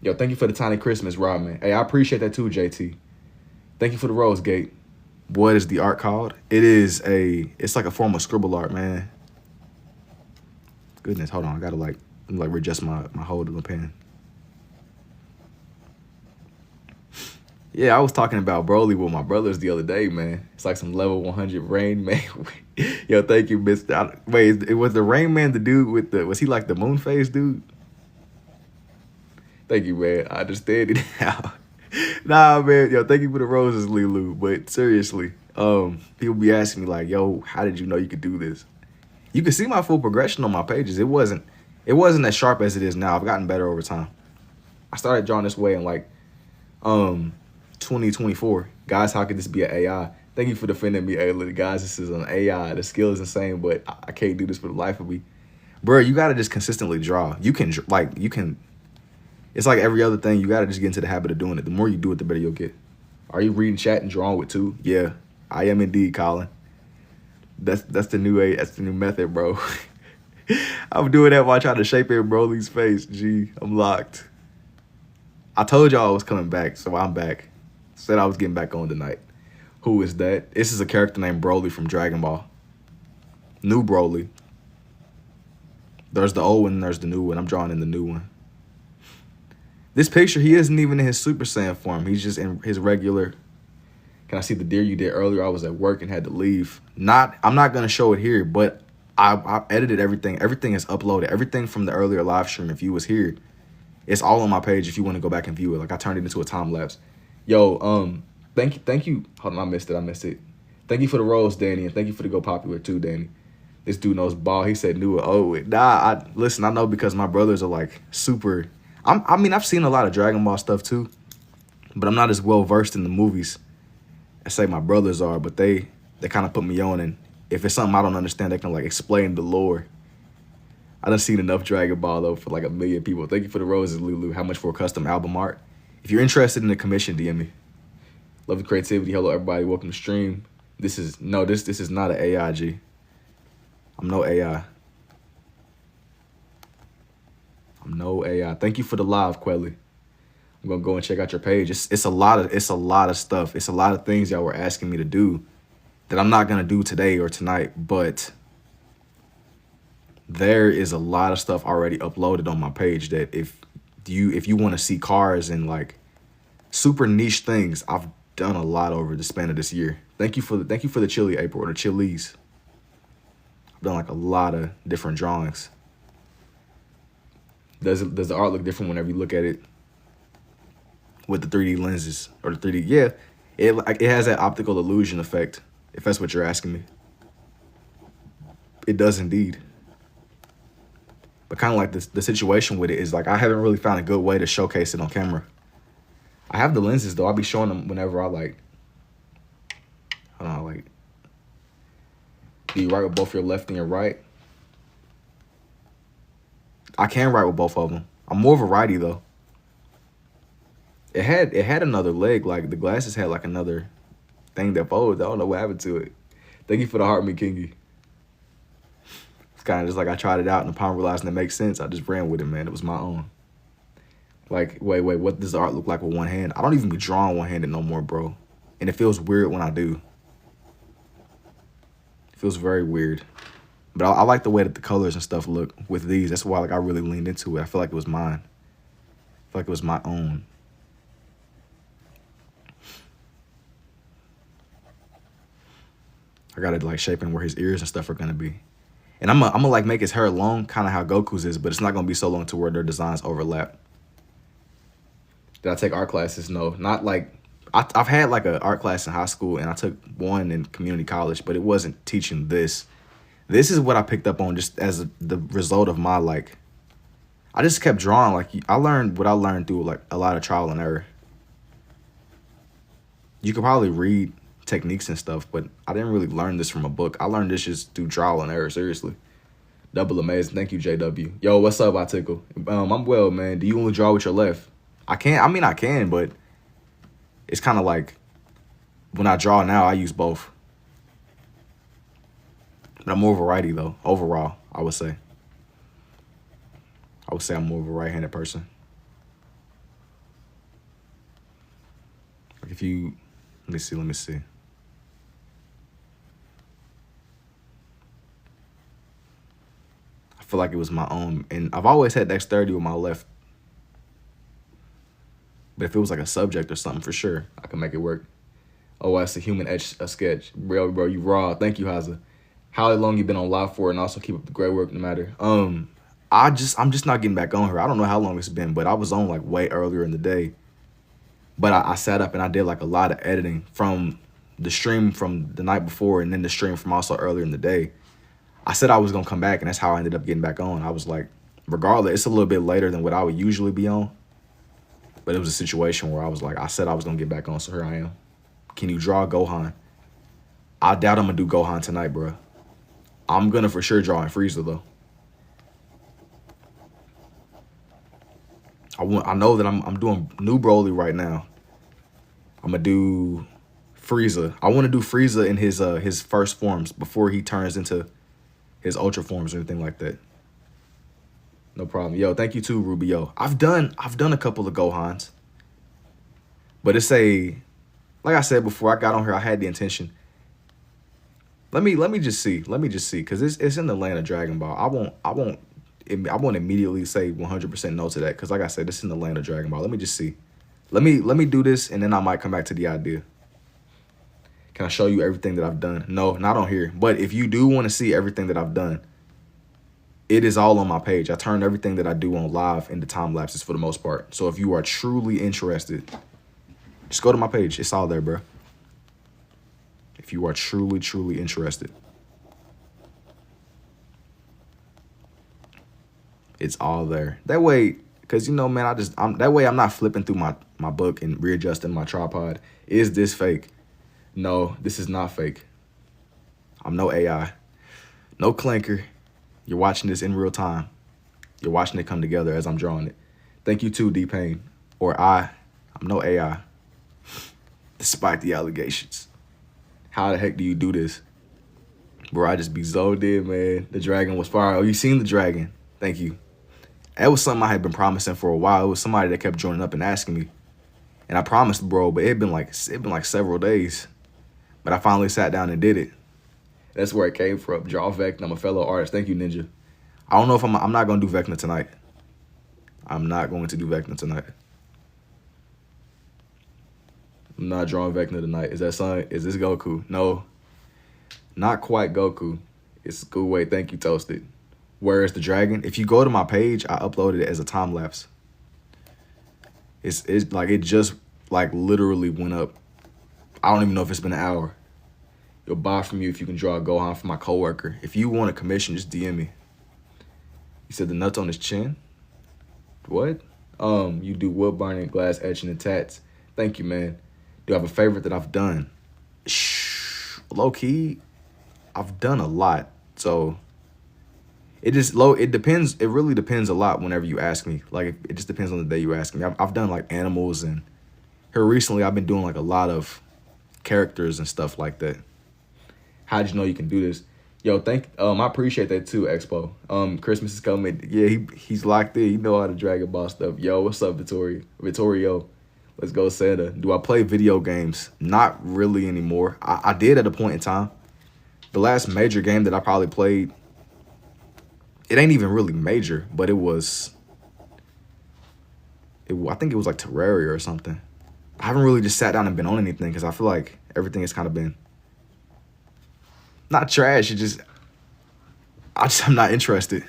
Yo, thank you for the tiny Christmas, Rob, man. Hey, I appreciate that too, JT. Thank you for the Rose Gate. What is the art called? It's like a form of scribble art, man. Goodness, hold on. I gotta like readjust my hold of the pen. Yeah, I was talking about Broly with my brothers the other day, man. It's like some level 100 Rain Man. Yo, thank you, Mr. Wait, it was the Rain Man the dude with was he like the moon phase dude? Thank you, man. I understand it now. Nah, man. Yo, thank you for the roses, Lulu. But seriously, people be asking me like, yo, how did you know you could do this? You can see my full progression on my pages. It wasn't as sharp as it is now. I've gotten better over time. I started drawing this way in like 2024. Guys, how could this be an AI? Thank you for defending me, Ayla. Guys, this is an AI. The skill is insane, but I can't do this for the life of me. Bro, you gotta just consistently draw. You can it's like every other thing. You gotta just get into the habit of doing it. The more you do it, the better you'll get. Are you reading chat and drawing with two? Yeah, I am indeed, Colin. That's the new method, bro. I'm doing that while trying to shape in Broly's face. Gee, I'm locked. I told y'all I was coming back, so I'm back. Said I was getting back on tonight. Who is that? This is a character named Broly from Dragon Ball. New Broly. There's the old one and there's the new one. I'm drawing in the new one. This picture, he isn't even in his Super Saiyan form. He's just in his regular. Can I see the deer you did earlier? I was at work and had to leave. I'm not going to show it here, but I edited everything. Everything is uploaded. Everything from the earlier live stream, if you was here, it's all on my page if you want to go back and view it. Like, I turned it into a time lapse. Yo, thank you. Hold on, I missed it. Thank you for the rose, Danny, and thank you for the Go Popular too, Danny. This dude knows ball. He said knew it. Oh, nah, listen, I know because my brothers are like super. I mean, I've seen a lot of Dragon Ball stuff too, but I'm not as well versed in the movies as say my brothers are. But they kind of put me on, and if it's something I don't understand, they can like explain the lore. I done seen enough Dragon Ball though for like 1 million people. Thank you for the roses, Lulu. How much for a custom album art? If you're interested in the commission, DM me. Love the creativity. Hello, everybody. Welcome to stream. This is not an AI, G. I'm no AI. I'm no AI. Thank you for the live, Quelly. I'm gonna go and check out your page. It's a lot of stuff. It's a lot of things y'all were asking me to do that I'm not gonna do today or tonight, but there is a lot of stuff already uploaded on my page that if you want to see cars and like super niche things, I've done a lot over the span of this year. Thank you for the chili, April, or the chilies. I've done like a lot of different drawings. Does the art look different whenever you look at it with the 3D lenses or the 3D? Yeah, it has that optical illusion effect, if that's what you're asking me. It does indeed. But kind of like the situation with it is like I haven't really found a good way to showcase it on camera. I have the lenses though. I'll be showing them whenever I like. Hold on, like. Do you write with both your left and your right? I can write with both of them. I'm more of a righty though. It had another leg, like the glasses had like another thing that folded. I don't know what happened to it. Thank you for the heart, me kingy. It's kind of just like I tried it out and upon realizing it makes sense, I just ran with it, man. It was my own. Like, wait, what does the art look like with one hand? I don't even be drawing one-handed no more, bro. And it feels weird when I do. It feels very weird. But I like the way that the colors and stuff look with these. That's why like I really leaned into it. I feel like it was mine. I feel like it was my own. I gotta like shape in where his ears and stuff are gonna be. And I'm gonna like make his hair long, kind of how Goku's is, but it's not gonna be so long to where their designs overlap. Did I take art classes? No, not like I've had like an art class in high school, and I took one in community college, but it wasn't teaching this. This is what I picked up on just as the result of my like. I just kept drawing. Like I learned what I learned through like a lot of trial and error. You could probably read techniques and stuff, but I didn't really learn this from a book. I learned this just through trial and error, seriously. Double amazing. Thank you, JW. Yo, what's up, I tickle? I'm well, man. Do you only draw with your left? I can, but it's kind of like when I draw now, I use both. But I'm more of a righty though. Overall, I would say. I'm more of a right-handed person. Like if you, let me see. I feel like it was my own, and I've always had dexterity with my left. But if it was like a subject or something, for sure, I can make it work. Oh, that's a human etch a sketch. Bro, you raw. Thank you, Haza. How long you been on live for, and also keep up the great work no matter. I'm just not getting back on her. I don't know how long it's been, but I was on like way earlier in the day. But I sat up and I did like a lot of editing from the stream from the night before and then the stream from also earlier in the day. I said I was gonna come back, and that's how I ended up getting back on. I was like, regardless, it's a little bit later than what I would usually be on. But it was a situation where I was like, I said I was gonna get back on, so here I am. Can you draw Gohan? I doubt I'm gonna do Gohan tonight, bro. I'm gonna for sure draw in Frieza though. I know that I'm doing New Broly right now. I'm gonna do Frieza. I want to do Frieza in his first forms before he turns into his ultra forms or anything like that. No problem. Yo, thank you too, Ruby. Yo, I've done a couple of Gohans, but it's like I said before I got on here, I had the intention. Let me just see, because it's in the land of Dragon Ball. I won't immediately say 100% no to that, because like I said, it's in the land of Dragon Ball. Let me just see. Let me do this, and then I might come back to the idea. Can I show you everything that I've done? No, not on here. But if you do want to see everything that I've done, it is all on my page. I turn everything that I do on live into time lapses for the most part. So if you are truly interested, just go to my page. It's all there, bro. If you are truly interested, it's all there. That way, because you know, man, that way I'm not flipping through my book and readjusting my tripod. Is this fake? No, this is not fake. I'm no AI, no clinker. You're watching this in real time. You're watching it come together as I'm drawing it. Thank you too, D-Pain. Or I'm no AI. Despite the allegations. How the heck do you do this? Bro, I just be zoned in, man. The dragon was fire. Oh, you seen the dragon? Thank you. That was something I had been promising for a while. It was somebody that kept joining up and asking me. And I promised, bro, but it had been like several days. But I finally sat down and did it. That's where it came from. Draw Vecna. I'm a fellow artist. Thank you, Ninja. I don't know if I'm not going to do Vecna tonight. I'm not going to do Vecna tonight. I'm not drawing Vecna tonight. Is that son? Is this Goku? No. Not quite Goku. It's School Way. Thank you, Toasted. Where is the dragon? If you go to my page, I uploaded it as a time lapse. It's like it just like literally went up. I don't even know if it's been an hour. You'll buy from you if you can draw a Gohan for my coworker. If you want a commission, just DM me. You said the nuts on his chin? What? You do wood burning, glass etching, and tats. Thank you, man. Do I have a favorite that I've done? Low key, I've done a lot. So it depends. It really depends a lot whenever you ask me. Like it just depends on the day you ask me. I've done like animals, and here recently I've been doing like a lot of characters and stuff like that. How'd you know you can do this? Yo, I appreciate that too, Expo. Christmas is coming. Yeah, he's locked in. You know all the Dragon Ball stuff. Yo, what's up, Vittorio? Let's go, Santa. Do I play video games? Not really anymore. I did at a point in time. The last major game that I probably played, it ain't even really major, but I think it was like Terraria or something. I haven't really just sat down and been on anything because I feel like everything has kind of been not trash. I'm not interested.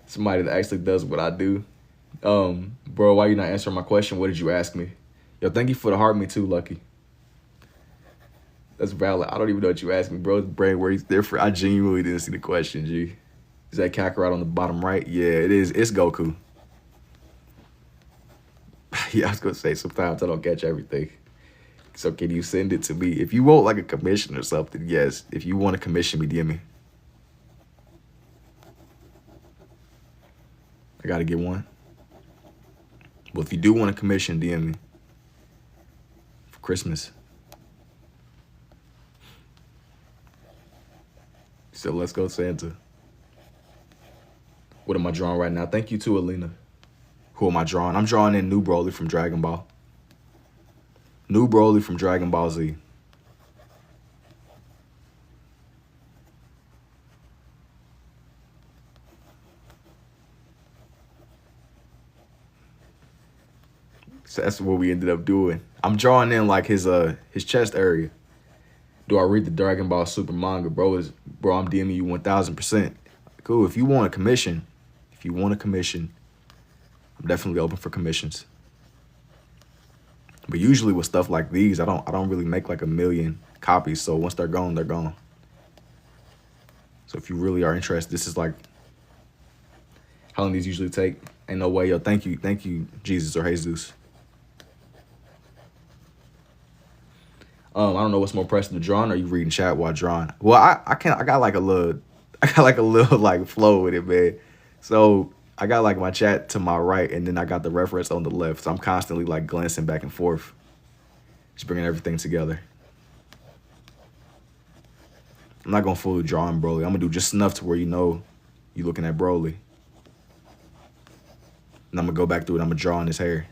Somebody that actually does what I do. Bro, why you not answering my question? What did you ask me? Yo, thank you for the heart me too, Lucky. That's valid. I don't even know what you asked me, bro. Brain where he's different. I genuinely didn't see the question, G. Is that Kakarot on the bottom right? Yeah, it is. It's Goku. Yeah, I was gonna say sometimes I don't catch everything. So can you send it to me? If you want like a commission or something, yes. If you want to commission me, DM me. I gotta get one. Well, if you do want a commission, DM me. Christmas. So let's go Santa. What am I drawing right now? Thank you to Alina. Who am I drawing? I'm drawing in New Broly from Dragon Ball. New Broly from Dragon Ball Z. So that's what we ended up doing. I'm drawing in like his chest area. Do I read the Dragon Ball Super manga, bro? I'm DMing you 1000%. Cool. If you want a commission, I'm definitely open for commissions. But usually with stuff like these, I don't really make like 1 million copies. So once they're gone, they're gone. So if you really are interested, this is like how long these usually take. Ain't no way, yo. Thank you, Jesus or Jesus. I don't know what's more pressing, the drawing or you reading chat while drawing. Well, I got like a little like flow with it, man. So I got like my chat to my right and then I got the reference on the left. So I'm constantly like glancing back and forth. Just bringing everything together. I'm not gonna fully draw in Broly. I'm gonna do just enough to where you know you're looking at Broly. And I'm gonna go back through it, I'm gonna draw in his hair.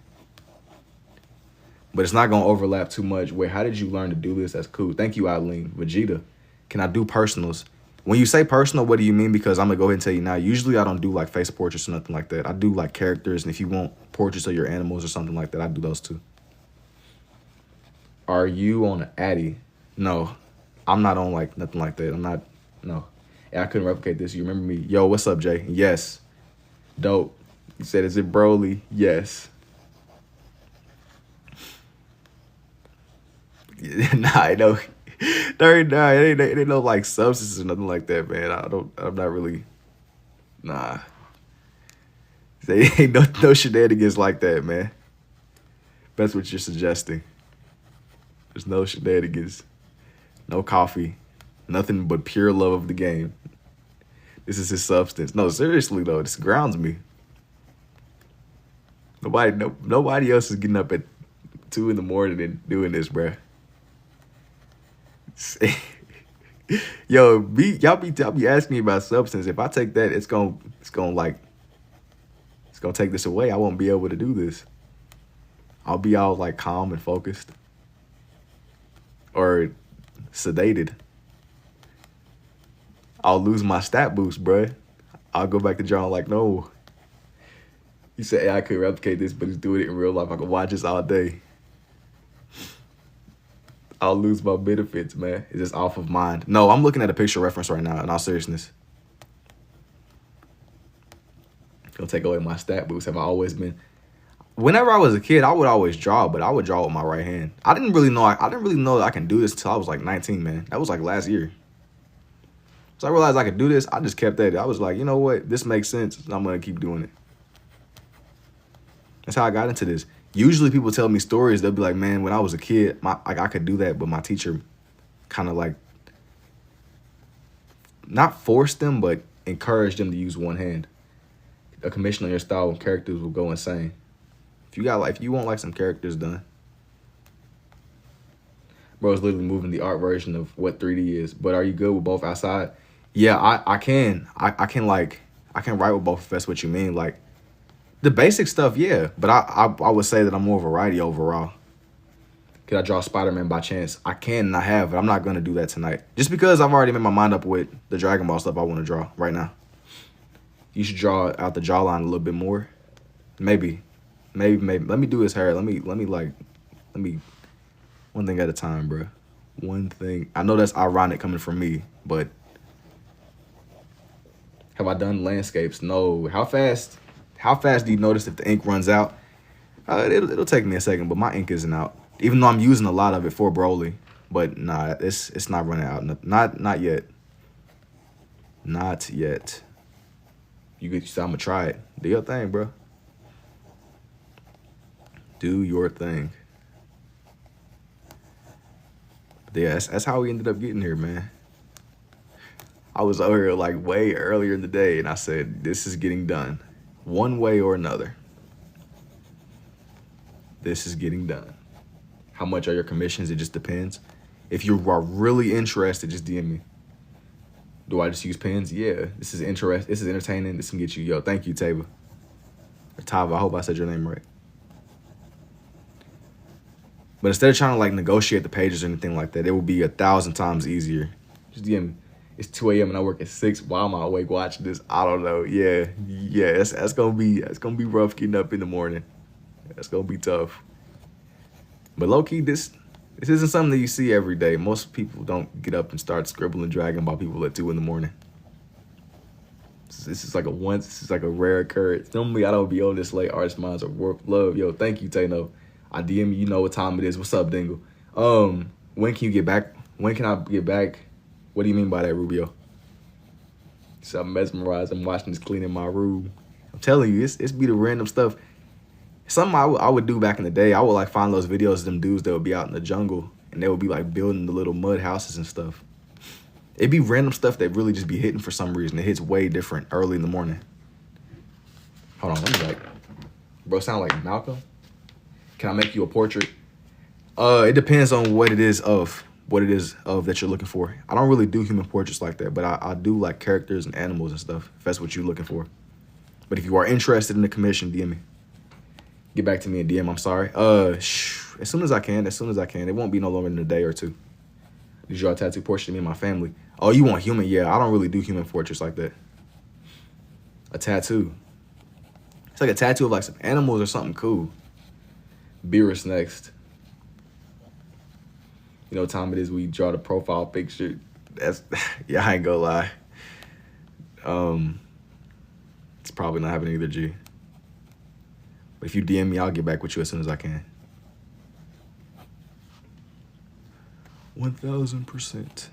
But it's not going to overlap too much. Wait, how did you learn to do this? That's cool. Thank you, Eileen. Vegeta, can I do personals? When you say personal, what do you mean? Because I'm going to go ahead and tell you now. Usually, I don't do like face portraits or nothing like that. I do like characters. And if you want portraits of your animals or something like that, I do those too. Are you on an Addy? No, I'm not on like nothing like that. I'm not, no. Yeah, I couldn't replicate this. You remember me? Yo, what's up, Jay? Yes. Dope. You said, is it Broly? Yes. Nah, I know. It ain't no like substances or nothing like that, man. I'm not really, nah. They ain't no shenanigans like that, man. That's what you're suggesting. There's no shenanigans, no coffee, nothing but pure love of the game. This is his substance. No, seriously though, this grounds me. Nobody else is getting up at 2 in the morning and doing this, bruh. Yo, y'all be asking me about substance. If I take that, it's gonna take this away. I won't be able to do this. I'll be all like calm and focused, or sedated. I'll lose my stat boost, bruh. I'll go back to drawing like, no. You say, hey, I could replicate this, but he's doing it in real life. I can watch this all day. I'll lose my benefits, man. It's just off of mind. No, I'm looking at a picture reference right now, in all seriousness. Gonna take away my stat boost. Have I always been? Whenever I was a kid, I would always draw, but I would draw with my right hand. I didn't really know that I can do this until I was like 19, man. That was like last year. So I realized I could do this. I just kept at it. I was like, you know what? This makes sense. I'm gonna keep doing it. That's how I got into this. Usually people tell me stories. They'll be like, man, when I was a kid, I could do that, but my teacher kind of like, not forced them, but encouraged them to use one hand. A commission on your style and characters will go insane. If you want like some characters done. Bro is literally moving the art version of what 3D is. But are you good with both outside? Yeah, I can. I can write with both if that's what you mean. Like, the basic stuff, yeah. But I would say that I'm more variety overall. Could I draw Spider-Man by chance? I can and I have, but I'm not going to do that tonight. Just because I've already made my mind up with the Dragon Ball stuff I want to draw right now. You should draw out the jawline a little bit more. Maybe. Let me do his hair. Let me one thing at a time, bro. One thing. I know that's ironic coming from me, but have I done landscapes? No. How fast do you notice if the ink runs out? It'll take me a second, but my ink isn't out. Even though I'm using a lot of it for Broly. But nah, it's not running out. Not yet. Not yet. You said I'm gonna try it. Do your thing, bro. Do your thing. But yeah, that's how we ended up getting here, man. I was over here like way earlier in the day, and I said, this is getting done. One way or another. This is getting done. How much are your commissions? It just depends. If you are really interested, just DM me. Do I just use pens? Yeah. This is entertaining. This can get you. Yo, thank you, Tava. Or Tava, I hope I said your name right. But instead of trying to like negotiate the pages or anything like that, it will be 1,000 times easier. Just DM me. It's 2 a.m. and I work at 6. Why am I awake watching this? I don't know. Yeah. That's gonna be rough getting up in the morning. That's gonna be tough. But low key, this isn't something that you see every day. Most people don't get up and start scribbling, dragging about people at 2 in the morning. This is like a rare occurrence. Normally I don't be on this late. Artist minds are work love. Yo, thank you, Tano. I DM you, you know what time it is. What's up, Dingle? When can you get back? When can I get back? What do you mean by that, Rubio? So I'm mesmerized. I'm watching this cleaning my room. I'm telling you, it's be the random stuff. Something I would do back in the day. I would like find those videos of them dudes that would be out in the jungle and they would be like building the little mud houses and stuff. It'd be random stuff that really just be hitting for some reason. It hits way different early in the morning. Hold on, let me like, bro, sound like Malcolm? Can I make you a portrait? It depends on what it is of that you're looking for. I don't really do human portraits like that, but I do like characters and animals and stuff, if that's what you're looking for. But if you are interested in the commission, DM me. Get back to me in DM, I'm sorry. As soon as I can. It won't be no longer than a day or two. Did you draw a tattoo portrait of me and my family? Oh, you want human? Yeah, I don't really do human portraits like that. A tattoo. It's like a tattoo of like some animals or something cool. Beerus next. You know what time it is? We draw the profile picture. That's yeah, I ain't gonna lie. It's probably not happening either, G. But if you DM me, I'll get back with you as soon as I can. 1,000%.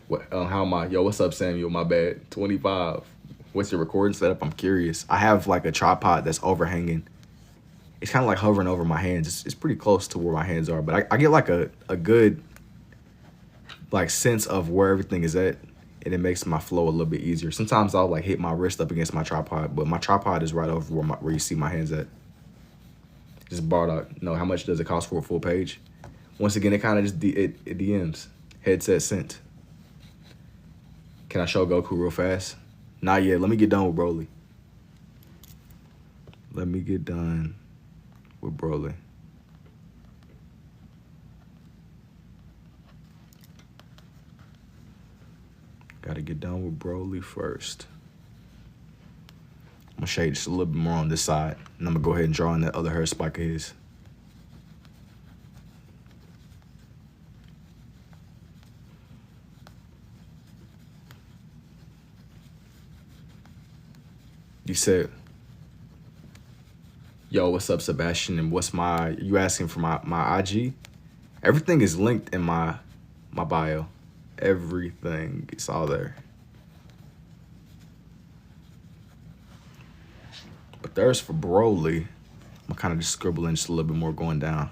What? How am I? Yo, what's up, Samuel? My bad. 25. What's your recording setup? I'm curious. I have like a tripod that's overhanging. It's kind of like hovering over my hands. It's pretty close to where my hands are, but I get like a good like sense of where everything is at, and it makes my flow a little bit easier. Sometimes I'll like hit my wrist up against my tripod, but my tripod is right over where you see my hands at. Just borrowed out. No, how much does it cost for a full page? Once again, it kind of just it DMs. Headset sent. Can I show Goku real fast? Not yet. Let me get done with Broly. Let me get done with Broly. Gotta get done with Broly first. I'm gonna shade just a little bit more on this side, and I'm gonna go ahead and draw in that other hair spike of his. You said, yo, what's up, Sebastian? And what's you asking for my IG? Everything is linked in my bio. Everything, it's all there. But there's for Broly. I'm kind of just scribbling just a little bit more going down.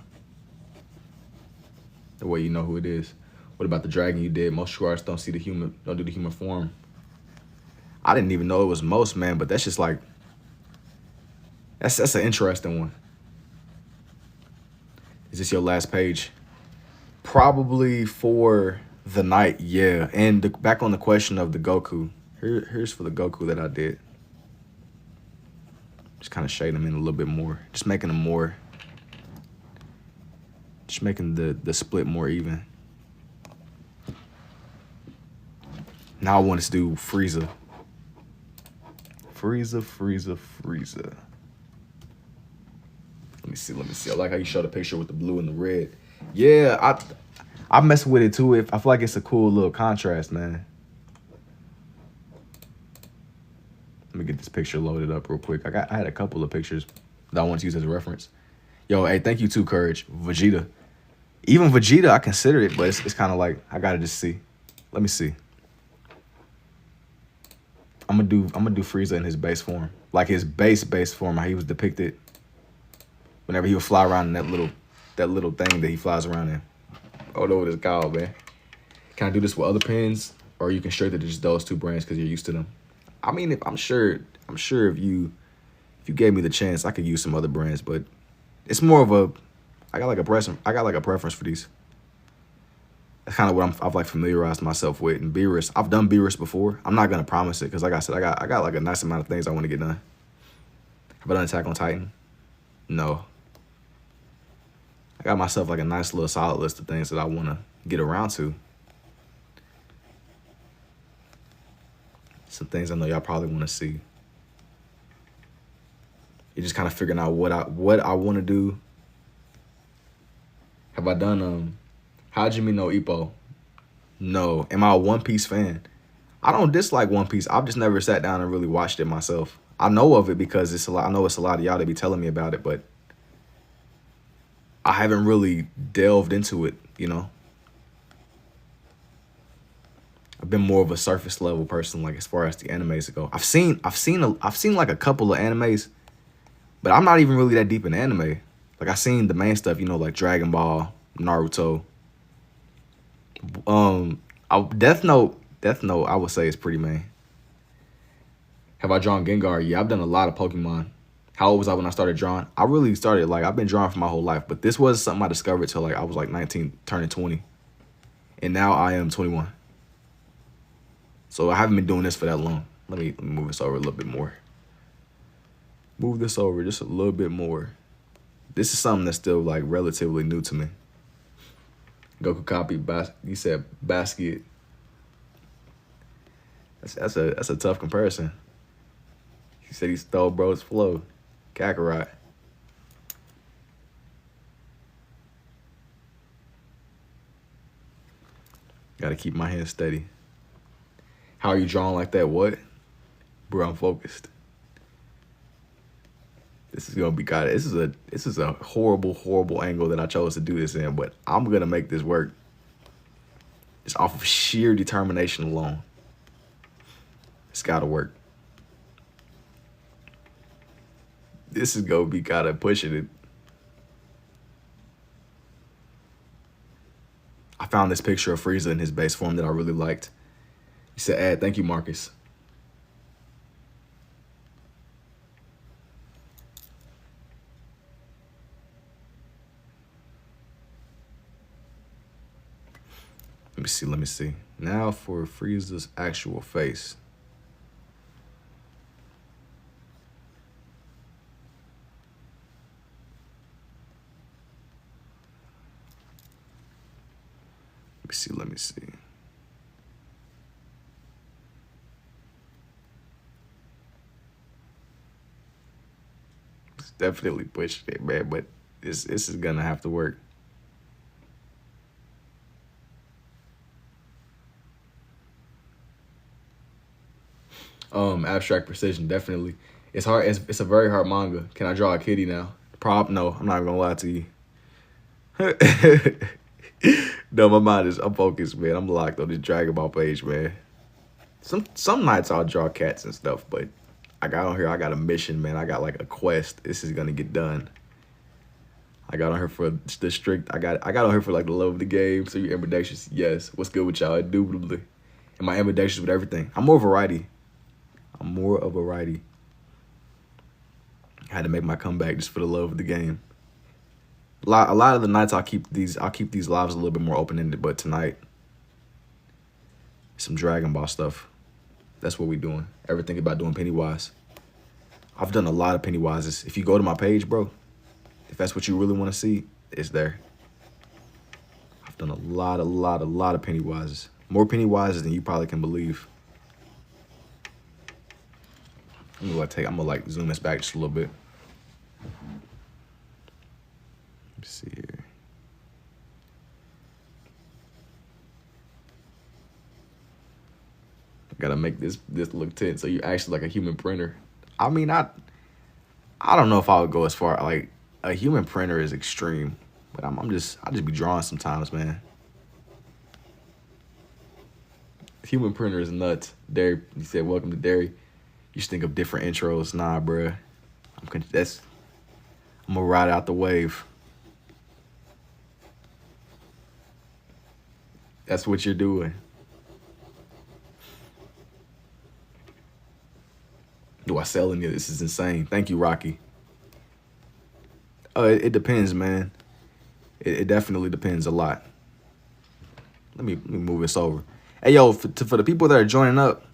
The way you know who it is. What about the dragon you did? Most true artists don't do the human form. I didn't even know it was most, man, but that's just like, that's an interesting one. Is this your last page? Probably for the night, yeah. And back on the question of the Goku. Here's for the Goku that I did. Just kind of shading them in a little bit more. Just making them more, just making the split more even. Now I want us to do Frieza. Frieza. Let me see. I like how you show the picture with the blue and the red. Yeah, I mess with it too. I feel like it's a cool little contrast, man. Let me get this picture loaded up real quick. I had a couple of pictures that I want to use as a reference. Yo, hey, thank you too, Courage. Vegeta. Even Vegeta, I consider it, but it's kind of like, I gotta just see. Let me see. I'm gonna do Frieza in his base form, like his base form, how he was depicted. Whenever he would fly around in that little thing that he flies around in. I don't know what it's called, man. Can I do this with other pens, or you can straight to just those two brands because you're used to them? I mean, I'm sure if you you gave me the chance, I could use some other brands, but it's more of a, I got like a preference for these. That's kind of what I've like familiarized myself with. And Beerus, I've done Beerus before. I'm not gonna promise it because, like I said, I got like a nice amount of things I want to get done. Have I done Attack on Titan? No. I got myself like a nice little solid list of things that I want to get around to. Some things I know y'all probably want to see. You're just kind of figuring out what I want to do. Have I done Hajime no Ippo? No. Am I a One Piece fan? I don't dislike One Piece. I've just never sat down and really watched it myself. I know of it because it's a lot. I know it's a lot of y'all that be telling me about it, but I haven't really delved into it, you know. I've been more of a surface level person, like as far as the animes go. I've seen like a couple of animes, but I'm not even really that deep in anime. Like I seen the main stuff, you know, like Dragon Ball, Naruto. Death Note, I would say is pretty main. Have I drawn Gengar? Yeah, I've done a lot of Pokemon. How old was I when I started drawing? I really started, like, I've been drawing for my whole life, but this was something I discovered till like I was like 19, turning 20. And now I am 21. So I haven't been doing this for that long. Let me move this over a little bit more. Move this over just a little bit more. This is something that's still like relatively new to me. Goku copy, you said basket. That's a tough comparison. He said he stole bro's flow. Kakarot. Gotta keep my hands steady. How are you drawing like that? What? Bro, I'm focused. This is gonna be this is a horrible angle that I chose to do this in, but I'm gonna make this work. Just off of sheer determination alone. It's gotta work. This is gonna be kinda pushing it. I found this picture of Frieza in his base form that I really liked. He said, "Ad, thank you, Marcus." Let me see. Now for Frieza's actual face. Let me see. It's definitely pushing it, man, but this is gonna have to work. Abstract precision, definitely. It's hard. It's a very hard manga. Can I draw a kitty now? No, I'm not gonna lie to you. No, my mind is, I'm focused, man. I'm locked on this Dragon Ball page, man. Some nights I'll draw cats and stuff, but I got on here, I got a mission, man. I got like a quest. This is gonna get done. I got on here for the strict, I got on here for like the love of the game. So you ambidextrous, yes. What's good with y'all? Indubitably. Am I ambidextrous with everything? I'm more of a righty. I had to make my comeback just for the love of the game. A lot of the nights I'll keep these lives a little bit more open-ended, but tonight, some Dragon Ball stuff. That's what we're doing. Everything about doing Pennywise. I've done a lot of Pennywises. If you go to my page, bro, if that's what you really want to see, it's there. I've done a lot of Pennywises. More Pennywises than you probably can believe. I'm gonna like zoom this back just a little bit. Let's see here. I gotta make this look tense. So you're actually like a human printer. I mean, I don't know if I would go as far, like a human printer is extreme, but I just be drawing sometimes, man. Human printer is nuts. Derry, you said welcome to Derry. You should think of different intros. Nah, bruh. I'm gonna ride out the wave. That's what you're doing. Do I sell any of this? Is insane. Thank you, Rocky. It depends, man. It definitely depends a lot. Let me move this over. Hey, yo, for the people that are joining up,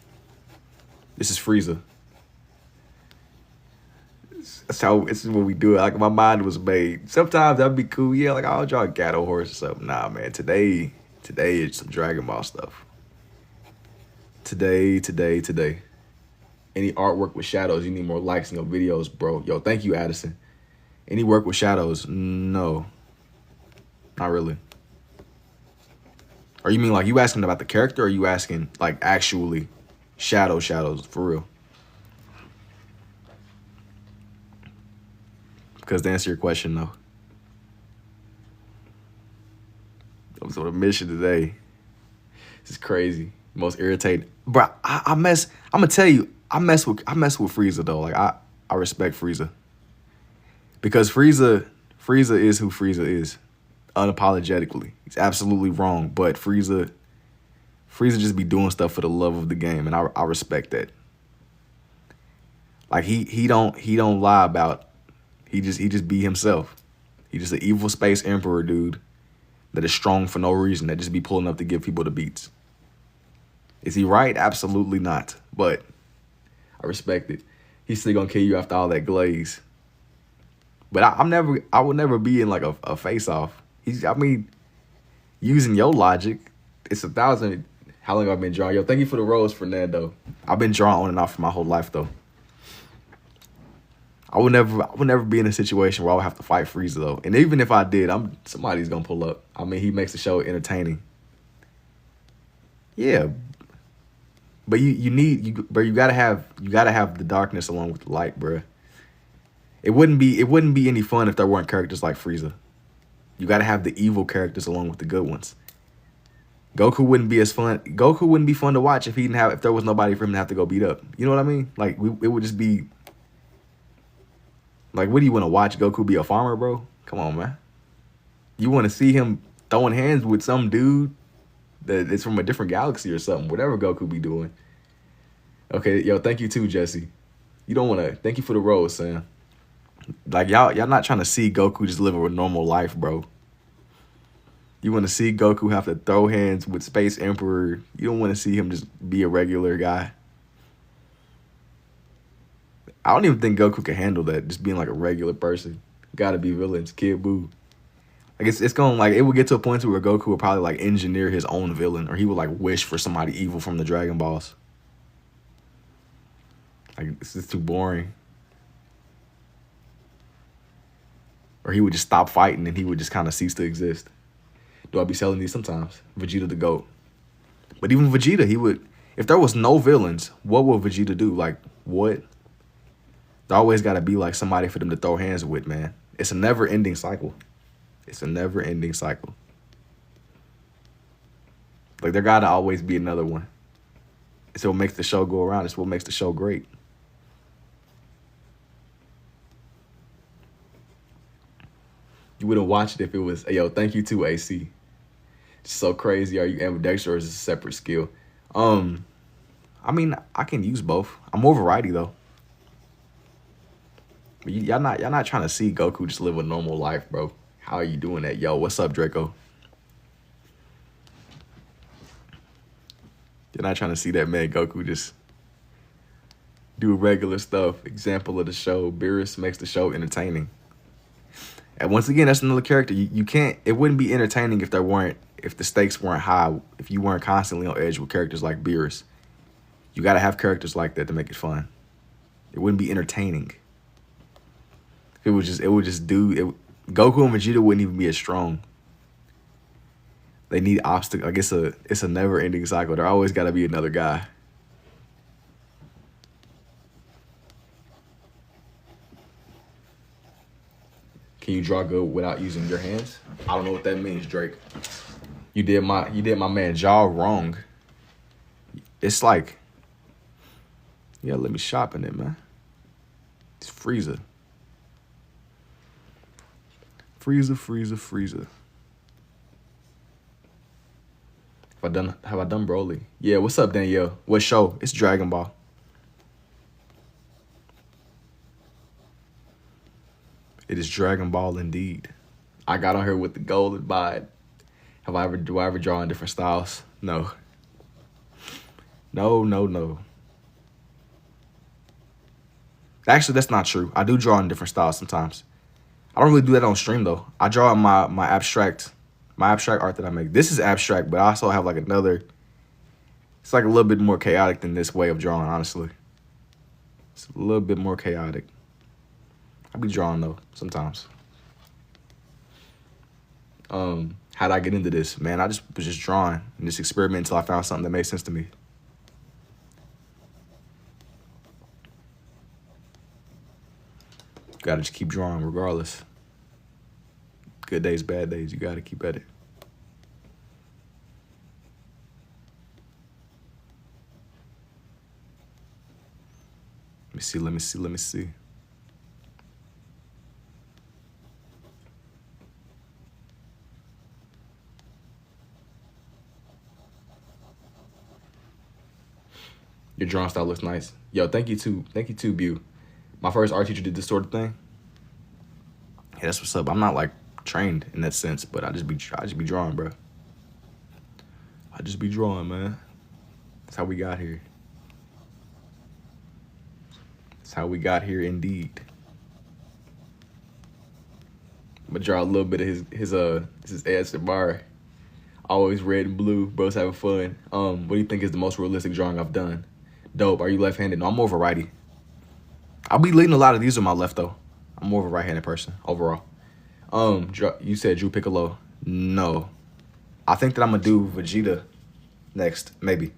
this is Frieza. This is what we do. Like, my mind was made. Sometimes that'd be cool. Yeah, like, I'll draw a Gato horse or something. Nah, man. Today it's some Dragon Ball stuff. Today. Any artwork with shadows, you need more likes in your videos, bro. Yo, thank you, Addison. Any work with shadows? No. Not really. Or you mean like you asking about the character, or you asking like actually shadows for real? Because to answer your question, though. I was on a mission today. This is crazy. Most irritating. Bro, I'm gonna tell you, I mess with Frieza though. Like I respect Frieza. Because Frieza is who Frieza is. Unapologetically. He's absolutely wrong. But Frieza just be doing stuff for the love of the game, and I respect that. Like he don't lie about. He just be himself. He just an evil space emperor dude that is strong for no reason, that just be pulling up to give people the beats. Is he right? Absolutely not. But I respect it. He's still gonna kill you after all that glaze. But I would never be in like a face off. Using your logic, it's 1,000. How long have I been drawing? Yo, thank you for the rose, Fernando. I've been drawing on and off for my whole life though. I would never be in a situation where I would have to fight Frieza though. And even if I did, somebody's gonna pull up. I mean, he makes the show entertaining. Yeah. But you gotta have the darkness along with the light, bro. It wouldn't be any fun if there weren't characters like Frieza. You gotta have the evil characters along with the good ones. Goku wouldn't be as fun. Goku wouldn't be fun to watch if there was nobody for him to have to go beat up. You know what I mean? Like it would just be. Like, what do you want to watch Goku be a farmer, bro? Come on, man. You want to see him throwing hands with some dude that is from a different galaxy or something, whatever Goku be doing. Okay, yo, thank you too, Jesse. You don't want to. Thank you for the rose, Sam. Like, y'all not trying to see Goku just live a normal life, bro. You want to see Goku have to throw hands with Space Emperor. You don't want to see him just be a regular guy. I don't even think Goku can handle that, just being like a regular person. Gotta be villains, Kid Buu. Like it's gonna like it would get to a point where Goku would probably like engineer his own villain, or he would like wish for somebody evil from the Dragon Balls. Like this is too boring. Or he would just stop fighting and he would just kind of cease to exist. Do I be selling these sometimes? Vegeta the GOAT. But even Vegeta, he would, if there was no villains, what would Vegeta do? Like what? There always got to be like somebody for them to throw hands with, man. It's a never-ending cycle. It's a never-ending cycle. Like there got to always be another one. It's what makes the show go around. It's what makes the show great. You wouldn't watch it if it was, hey, yo, thank you too, AC. It's so crazy. Are you ambidextrous or is it a separate skill? I mean, I can use both. I'm more variety though. Y'all not trying to see Goku just live a normal life, bro. How are you doing that? Yo, what's up, Draco? You're not trying to see that man Goku just do regular stuff. Example of the show, Beerus makes the show entertaining. And once again, that's another character. You can't, it wouldn't be entertaining if the stakes weren't high, if you weren't constantly on edge with characters like Beerus. You gotta have characters like that to make it fun. It wouldn't be entertaining. Goku and Vegeta wouldn't even be as strong. They need obstacles. Like it's a never-ending cycle. There always got to be another guy. Can you draw good without using your hands? I don't know what that means, Drake. You did my man Jaw wrong. It's like, yeah, let me shop in it, man. It's Frieza. Frieza. Have I done Broly? Yeah, what's up, Danielle? What show? It's Dragon Ball. It is Dragon Ball indeed. I got on here with the goal in mind. Do I ever draw in different styles? No. No, no, no. Actually, that's not true. I do draw in different styles sometimes. I don't really do that on stream though. I draw in my abstract art that I make. This is abstract, but I also have like another. It's like a little bit more chaotic than this way of drawing, honestly. It's a little bit more chaotic. I be drawing though sometimes. How'd I get into this? Man, I was just drawing and just experimenting until I found something that made sense to me. Gotta just keep drawing regardless. Good days, bad days, you gotta keep at it. Let me see. Your drawing style looks nice. Yo, thank you too, Bu. My first art teacher did this sort of thing. Yeah, that's what's up. I'm not like trained in that sense, but I just be drawing, bro. I just be drawing, man. That's how we got here. That's how we got here, indeed. I'm gonna draw a little bit of his ASMR. Always red and blue. Bro's having fun. What do you think is the most realistic drawing I've done? Dope. Are you left-handed? No, I'm more of a righty. I'll be leading a lot of these with my left though. I'm more of a right-handed person overall. You said Drew Piccolo. No. I think that I'm gonna do Vegeta next, maybe.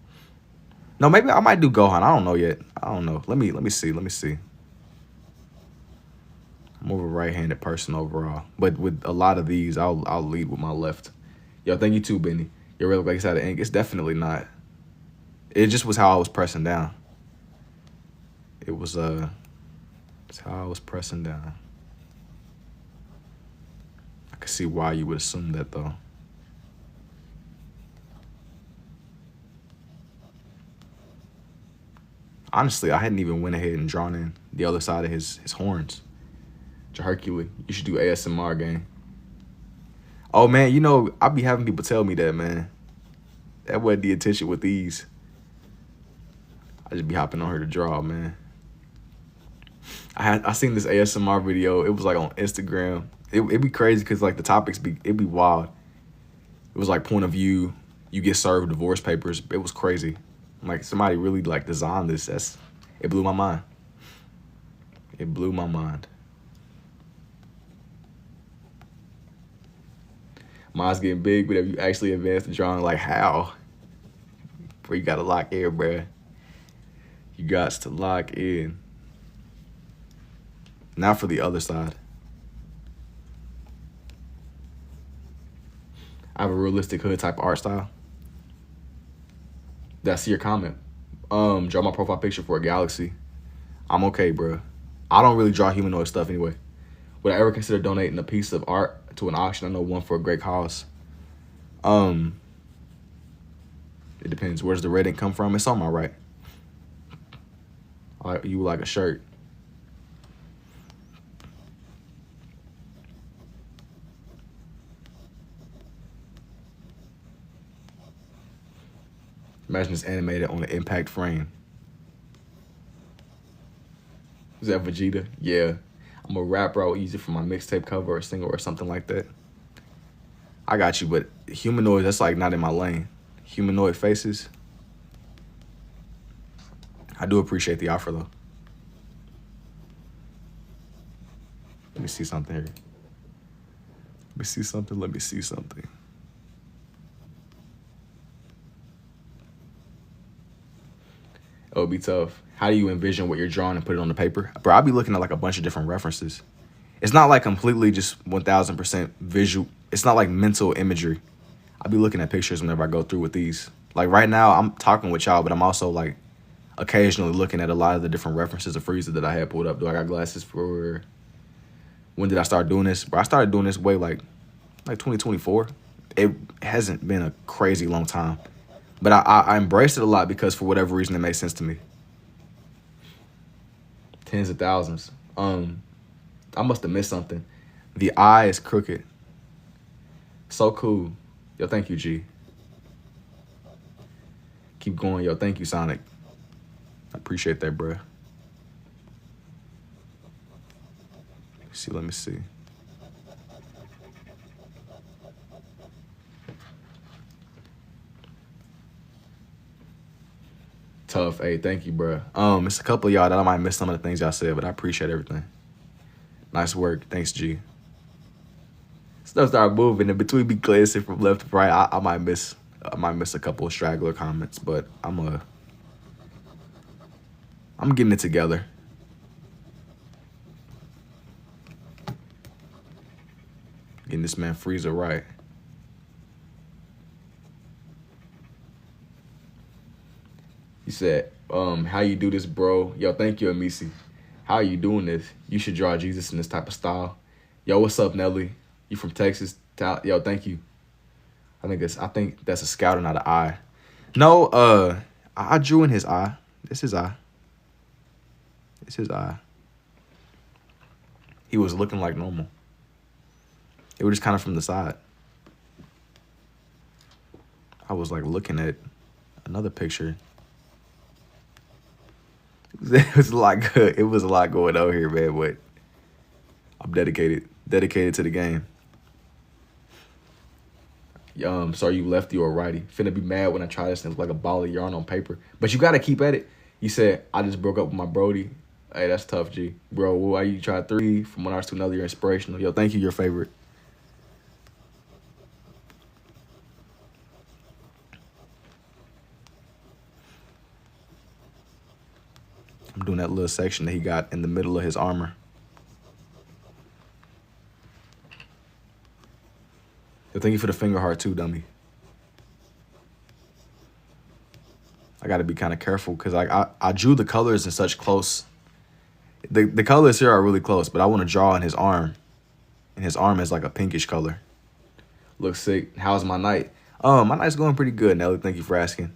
No, maybe I might do Gohan. I don't know yet. I don't know. Let me see. I'm more of a right-handed person overall. But with a lot of these, I'll lead with my left. Yo, thank you too, Benny. Your red look like it's out of ink. It's definitely not. It just was how I was pressing down. It's how I was pressing down. I can see why you would assume that though. Honestly, I hadn't even went ahead and drawn in the other side of his horns. Hercules, you should do ASMR game. Oh man, you know, I be having people tell me that, man. That wasn't the intention with these. I just be hopping on her to draw, man. I seen this ASMR video. It was like on Instagram. It'd be crazy because like the topics it'd be wild. It was like point of view. You get served divorce papers. It was crazy. Like somebody really like designed this. It blew my mind. It blew my mind. Mine's getting big, but have you actually advanced the drawing? Like how? Bro, you gotta lock in, bruh. You got to lock in. Now for the other side. I have a realistic hood type art style. Did I see your comment? Draw my profile picture for a galaxy. I'm okay, bro. I don't really draw humanoid stuff anyway. Would I ever consider donating a piece of art to an auction? I know one for a great cause. It depends. Where's the red ink come from? It's on my right. You like a shirt. Imagine it's animated on an impact frame. Is that Vegeta? Yeah. I'm a rapper. I'll use it for my mixtape cover or single or something like that. I got you, but humanoids, that's like not in my lane. Humanoid faces. I do appreciate the offer though. Let me see something here. Let me see something. It would be tough. How do you envision what you're drawing and put it on the paper? Bro, I'll be looking at like a bunch of different references. It's not like completely just 1000% visual. It's not like mental imagery. I'll be looking at pictures whenever I go through with these. Like right now, I'm talking with y'all, but I'm also like occasionally looking at a lot of the different references of Frieza that I had pulled up. Do I got glasses for... When did I start doing this? Bro, I started doing this way like 2024. It hasn't been a crazy long time. But I embraced it a lot because for whatever reason it made sense to me. Tens of thousands. I must have missed something. The eye is crooked. So cool. Yo, thank you, G. Keep going. Yo, thank you, Sonic. I appreciate that, bruh. Let me see. Tough. Hey, thank you, bruh. It's a couple of y'all that I might miss some of the things y'all said, but I appreciate everything. Nice work. Thanks, G. Stuff started moving, and between me glancing from left to right, I might miss a couple of straggler comments, but I'm getting it together. Getting this man Frieza right. He said, how you do this, bro? Yo, thank you, Amisi. How are you doing this? You should draw Jesus in this type of style. Yo, what's up, Nelly? You from Texas? Yo, thank you. I think that's a scout and not an eye. No, I drew in his eye. This is eye. It's his eye. He was looking like normal. It was just kind of from the side. I was like looking at another picture. It was a lot good. It was a lot going on here, man, but I'm dedicated to the game. So are you lefty or righty? Finna be mad when I try this and it's like a ball of yarn on paper. But you gotta keep at it. You said, I just broke up with my Brody. Hey, that's tough, G. Bro, why you try 3 from one artist to another? You're inspirational. Yo, thank you, your favorite. I'm doing that little section that he got in the middle of his armor. Yo, thank you for the finger heart too, dummy. I gotta be kind of careful because I drew the colors in such close. The colors here are really close, but I want to draw in his arm. And his arm is like a pinkish color. Looks sick. How's my night? My night's going pretty good, Nelly. Thank you for asking.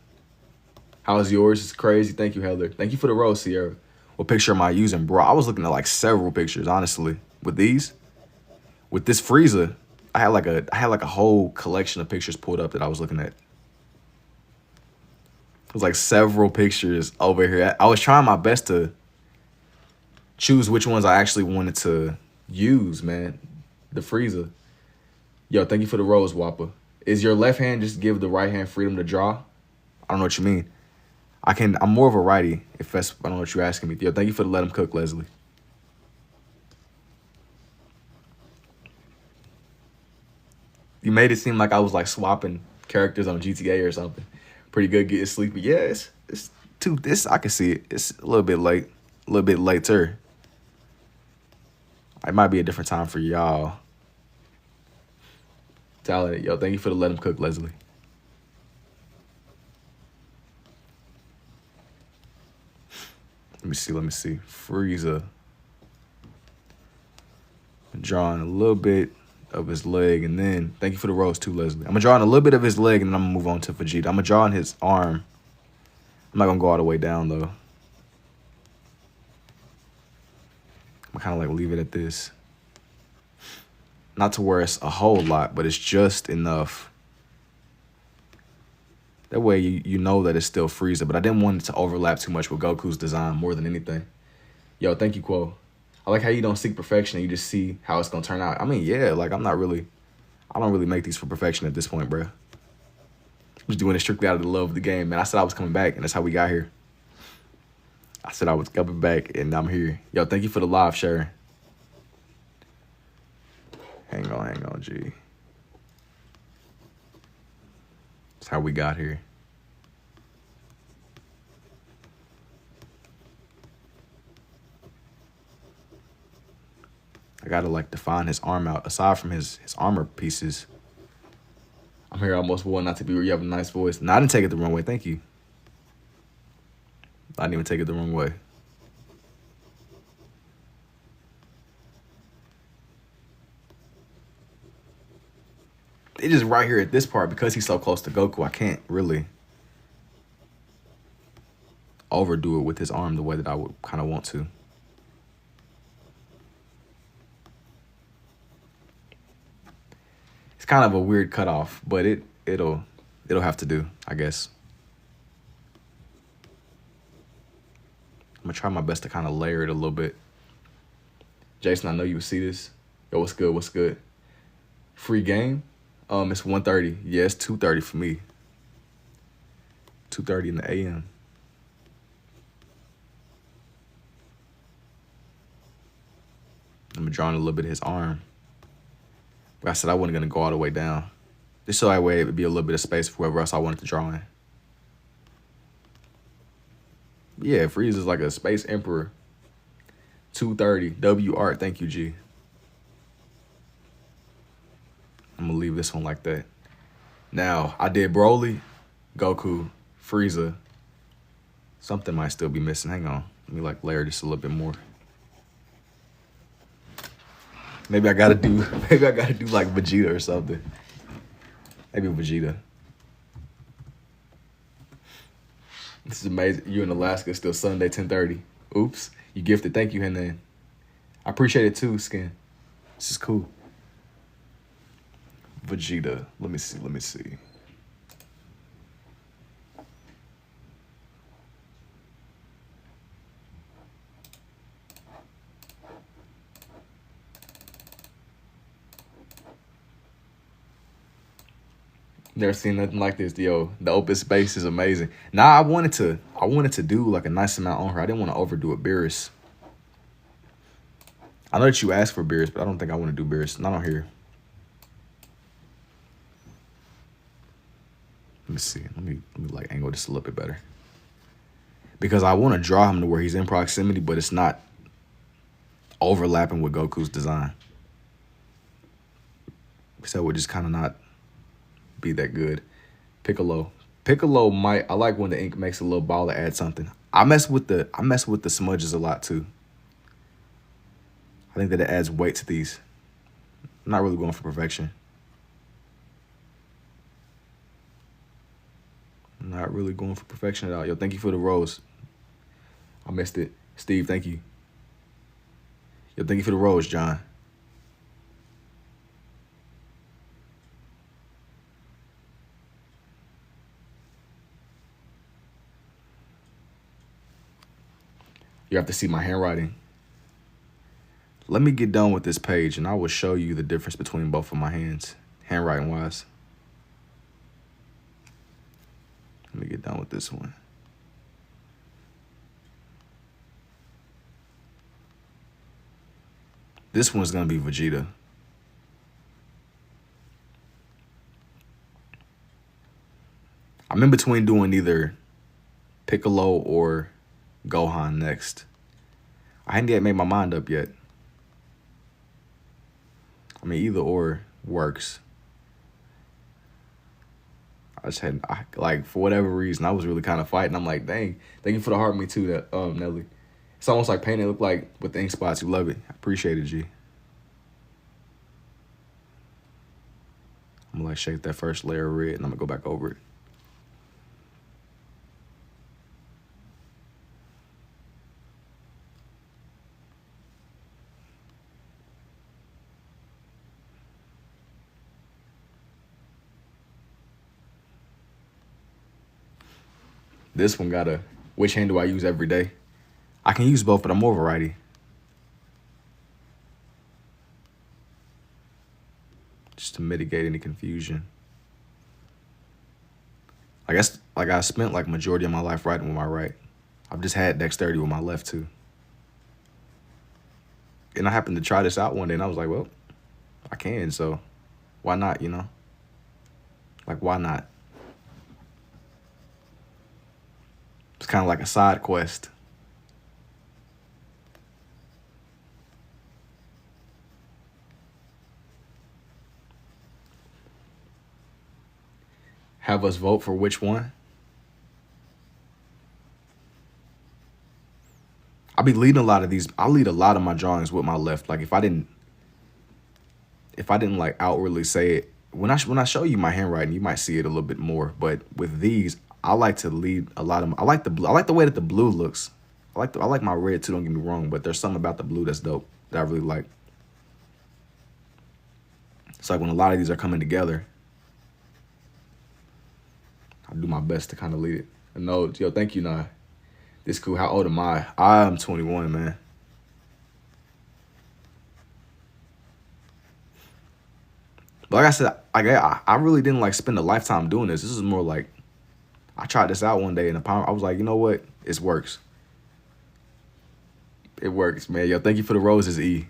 How's yours? It's crazy. Thank you, Heather. Thank you for the rose, Sierra. What picture am I using, bro? I was looking at like several pictures, honestly. With these, with this Frieza, I had like a whole collection of pictures pulled up that I was looking at. It was like several pictures over here. I was trying my best to choose which ones I actually wanted to use, man. The Frieza. Yo, thank you for the rose, Wappa. Is your left hand just give the right hand freedom to draw? I don't know what you mean. I'm more of a righty, if that's, I don't know what you're asking me. Yo, thank you for the let him cook, Leslie. You made it seem like I was like swapping characters on GTA or something. Pretty good getting sleepy. Yeah, this I can see it. It's a little bit late, a little bit later. It might be a different time for y'all. Talented. Yo, thank you for the let him cook, Leslie. Let me see. Frieza. Drawing a little bit of his leg, and then thank you for the rose too, Leslie. I'm drawing a little bit of his leg, and then I'm gonna move on to Vegeta. I'm gonna draw on his arm. I'm not gonna go all the way down though. I'm kind of like leave it at this. Not to where it's a whole lot, but it's just enough. That way you know that it's still Frieza, but I didn't want it to overlap too much with Goku's design more than anything. Yo, thank you, Quo. I like how you don't seek perfection and you just see how it's gonna turn out. I mean, yeah, like I don't really make these for perfection at this point, bro. I'm just doing it strictly out of the love of the game, man. I said I was coming back, and that's how we got here. I said I was coming back, and I'm here. Yo, thank you for the live sharing. Hang on, G. That's how we got here. I gotta like define his arm out. Aside from his armor pieces, I'm here almost one not to be where you have a nice voice. No, I didn't take it the wrong way. Thank you. I didn't even take it the wrong way. It just right here at this part, because he's so close to Goku, I can't really overdo it with his arm the way that I would kind of want to. It's kind of a weird cutoff, but it'll have to do, I guess. I'm gonna try my best to kind of layer it a little bit. Jason, I know you would see this. Yo, what's good? What's good? Free game? It's 1:30. Yeah, it's 2:30 for me. 2:30 in the AM. I'm drawing a little bit of his arm. But I said I wasn't gonna go all the way down. Just so that way it would be a little bit of space for whoever else I wanted to draw in. Yeah, Frieza's like a space emperor. 2:30. W art. Thank you, G. I'm gonna leave this one like that. Now, I did Broly, Goku, Frieza. Something might still be missing. Hang on. Let me like layer this a little bit more. Maybe I gotta do like Vegeta or something. Maybe Vegeta. This is amazing. You in Alaska, still Sunday, 10:30. Oops. You gifted. Thank you, Henan. I appreciate it too, Skin. This is cool. Vegeta. Let me see. Never seen nothing like this, yo. The open space is amazing. Nah, I wanted to do like a nice amount on her. I didn't want to overdo it. Beerus. I know that you asked for Beerus, but I don't think I want to do Beerus. Not on here. Let me see. Let me like angle this a little bit better. Because I want to draw him to where he's in proximity, but it's not overlapping with Goku's design. So it would just kind of not be that good. Piccolo might. I like when the ink makes a little ball to add something. I mess with the smudges a lot too. I think that it adds weight to these. I'm not really going for perfection. I'm not really going for perfection at all. Yo, thank you for the rose. I missed it. Steve, thank you. Yo, thank you for the rose, John. You have to see my handwriting. Let me get done with this page and I will show you the difference between both of my hands, handwriting wise. Let me get done with this one. This one's gonna be Vegeta. I'm in between doing either Piccolo or Gohan next. I hadn't yet made my mind up yet. I mean, either or works. I just had, like, for whatever reason, I was really kind of fighting. I'm like, dang, thank you for the heart, me too, that Nelly. It's almost like painting it look like with the ink spots. You love it. I appreciate it, G. I'm gonna like shake that first layer of red and I'm gonna go back over it. This one got a, which hand do I use every day? I can use both, but I'm more of a righty. Just to mitigate any confusion. I guess, like I spent like majority of my life writing with my right. I've just had dexterity with my left too. And I happened to try this out one day and I was like, well, I can, so why not, you know? Like, why not? It's kind of like a side quest. Have us vote for which one? I'll be leading a lot of these. I'll lead a lot of my drawings with my left. Like if I didn't like outwardly say it, when I show you my handwriting, you might see it a little bit more. But with these, I like to lead a lot of. I like the blue. I like the way that the blue looks. I like my red too. Don't get me wrong, but there's something about the blue that's dope that I really like. It's like when a lot of these are coming together, I do my best to kind of lead it. And no, yo, thank you, Nah. This cool. How old am I? I'm 21, man. But like I said, I really didn't like spend a lifetime doing this. This is more like I tried this out one day and I was like, you know what? It works. It works, man. Yo, thank you for the roses, E.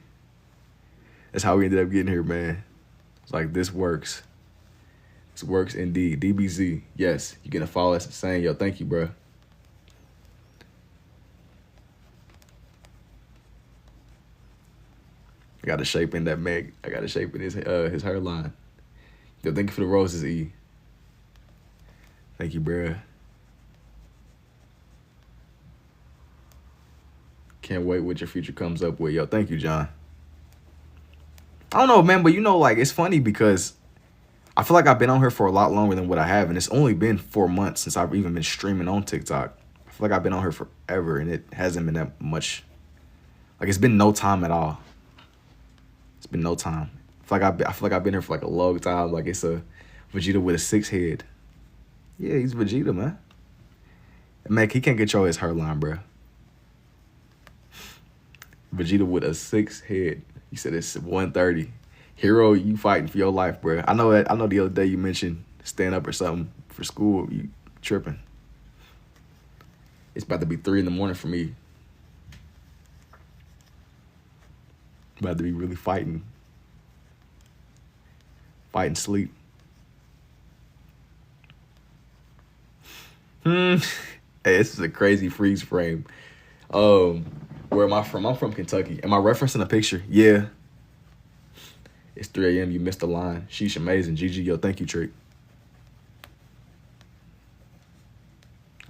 That's how we ended up getting here, man. It's like, this works. This works indeed. DBZ, yes. You getting a follow that's saying, yo, thank you, bro. I got a shape in that Meg. I got a shape in his hairline. Yo, thank you for the roses, E. Thank you, bro. Can't wait what your future comes up with. Yo, thank you, John. I don't know, man, but you know, like, it's funny because I feel like I've been on here for a lot longer than what I have, and it's only been 4 months since I've even been streaming on TikTok. I feel like I've been on here forever, and it hasn't been that much. Like, it's been no time at all. It's been no time. I feel like I've been here for like a long time. Like, it's a Vegeta with a 6 head. Yeah, he's Vegeta, man. Man, he can't control his hairline, bro. Vegeta with a 6 head. You said it's 130. Hero, you fighting for your life, bro. I know that. I know the other day you mentioned stand up or something for school. You tripping. It's about to be 3 in the morning for me. About to be really fighting. Fighting sleep. Hey, this is a crazy freeze frame. Where am I from? I'm from Kentucky. Am I referencing a picture? Yeah. It's 3 a.m. You missed the line. Sheesh, amazing. GG, yo, thank you, Trick.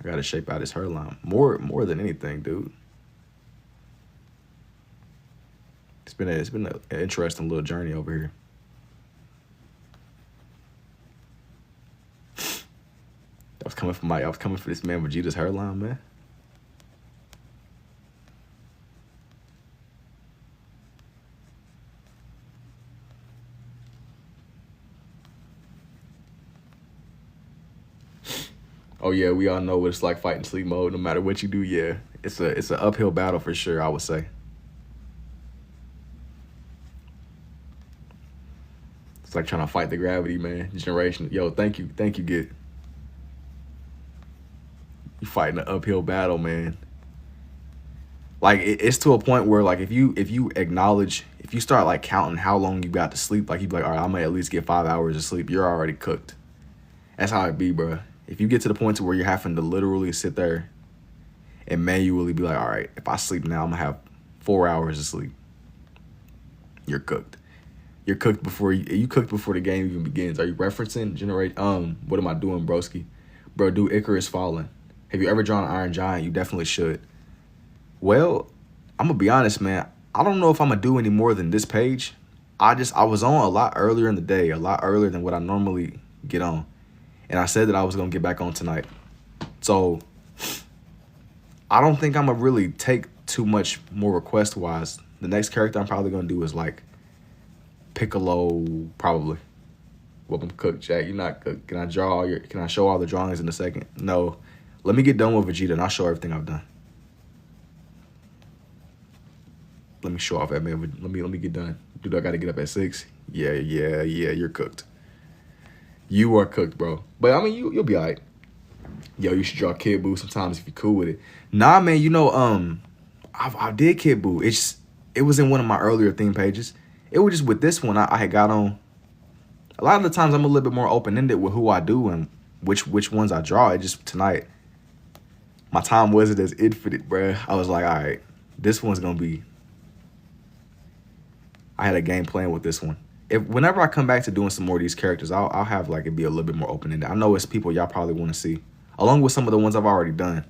I gotta shape out his hairline. More than anything, dude. It's been an interesting little journey over here. I was coming for this man Vegeta's hairline, man. Oh yeah, we all know what it's like fighting sleep mode. No matter what you do, yeah, it's an uphill battle for sure. I would say. It's like trying to fight the gravity, man. Generation, yo, thank you, Git. You fighting an uphill battle, man. Like it's to a point where like if you acknowledge, if you start like counting how long you got to sleep, like you be like, all right, I'm gonna at least get 5 hours of sleep. You're already cooked. That's how it be, bro. If you get to the point to where you're having to literally sit there and manually be like, all right, if I sleep now, I'm gonna have 4 hours of sleep. You're cooked. You're cooked before you cooked before the game even begins. Are you referencing generate? What am I doing, broski? Bro, do Icarus Fallen. Have you ever drawn an Iron Giant? You definitely should. Well, I'm gonna be honest, man. I don't know if I'm gonna do any more than this page. I was on a lot earlier in the day, a lot earlier than what I normally get on. And I said that I was going to get back on tonight. So I don't think I'm going to really take too much more request-wise. The next character I'm probably going to do is like Piccolo, probably. Welcome cook, Jack. You're not cooked. Can I show all the drawings in a second? No. Let me get done with Vegeta and I'll show everything I've done. Let me show off that, man. Let me get done. Dude, I got to get up at 6. Yeah, you're cooked. You are cooked, bro. But, I mean, you'll be all right. Yo, you should draw Kid Buu sometimes if you're cool with it. Nah, man, you know, I did Kid Buu. It was in one of my earlier theme pages. It was just with this one, I had got on. A lot of the times I'm a little bit more open-ended with who I do and which ones I draw. It just, tonight, my time wasn't as infinite, bro. I was like, all right, this one's going to be. I had a game plan with this one. Whenever I come back to doing some more of these characters, I'll have like it be a little bit more open-ended. I know it's people y'all probably want to see, along with some of the ones I've already done.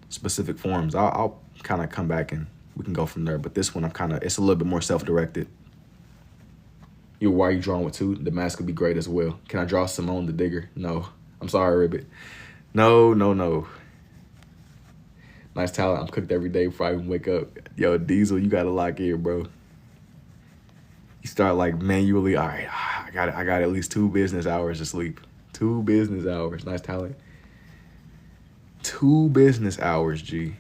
Specific forms. I'll kind of come back and we can go from there. But this one, it's a little bit more self-directed. Why are you drawing with 2? The mask would be great as well. Can I draw Simone the Digger? No. I'm sorry, Ribbit. No. Nice talent. I'm cooked every day before I even wake up. Yo, Diesel, you got to lock in, bro. You start like manually, all right, I got at least 2 business hours of sleep. 2 business hours. Nice tally. 2 business hours, G.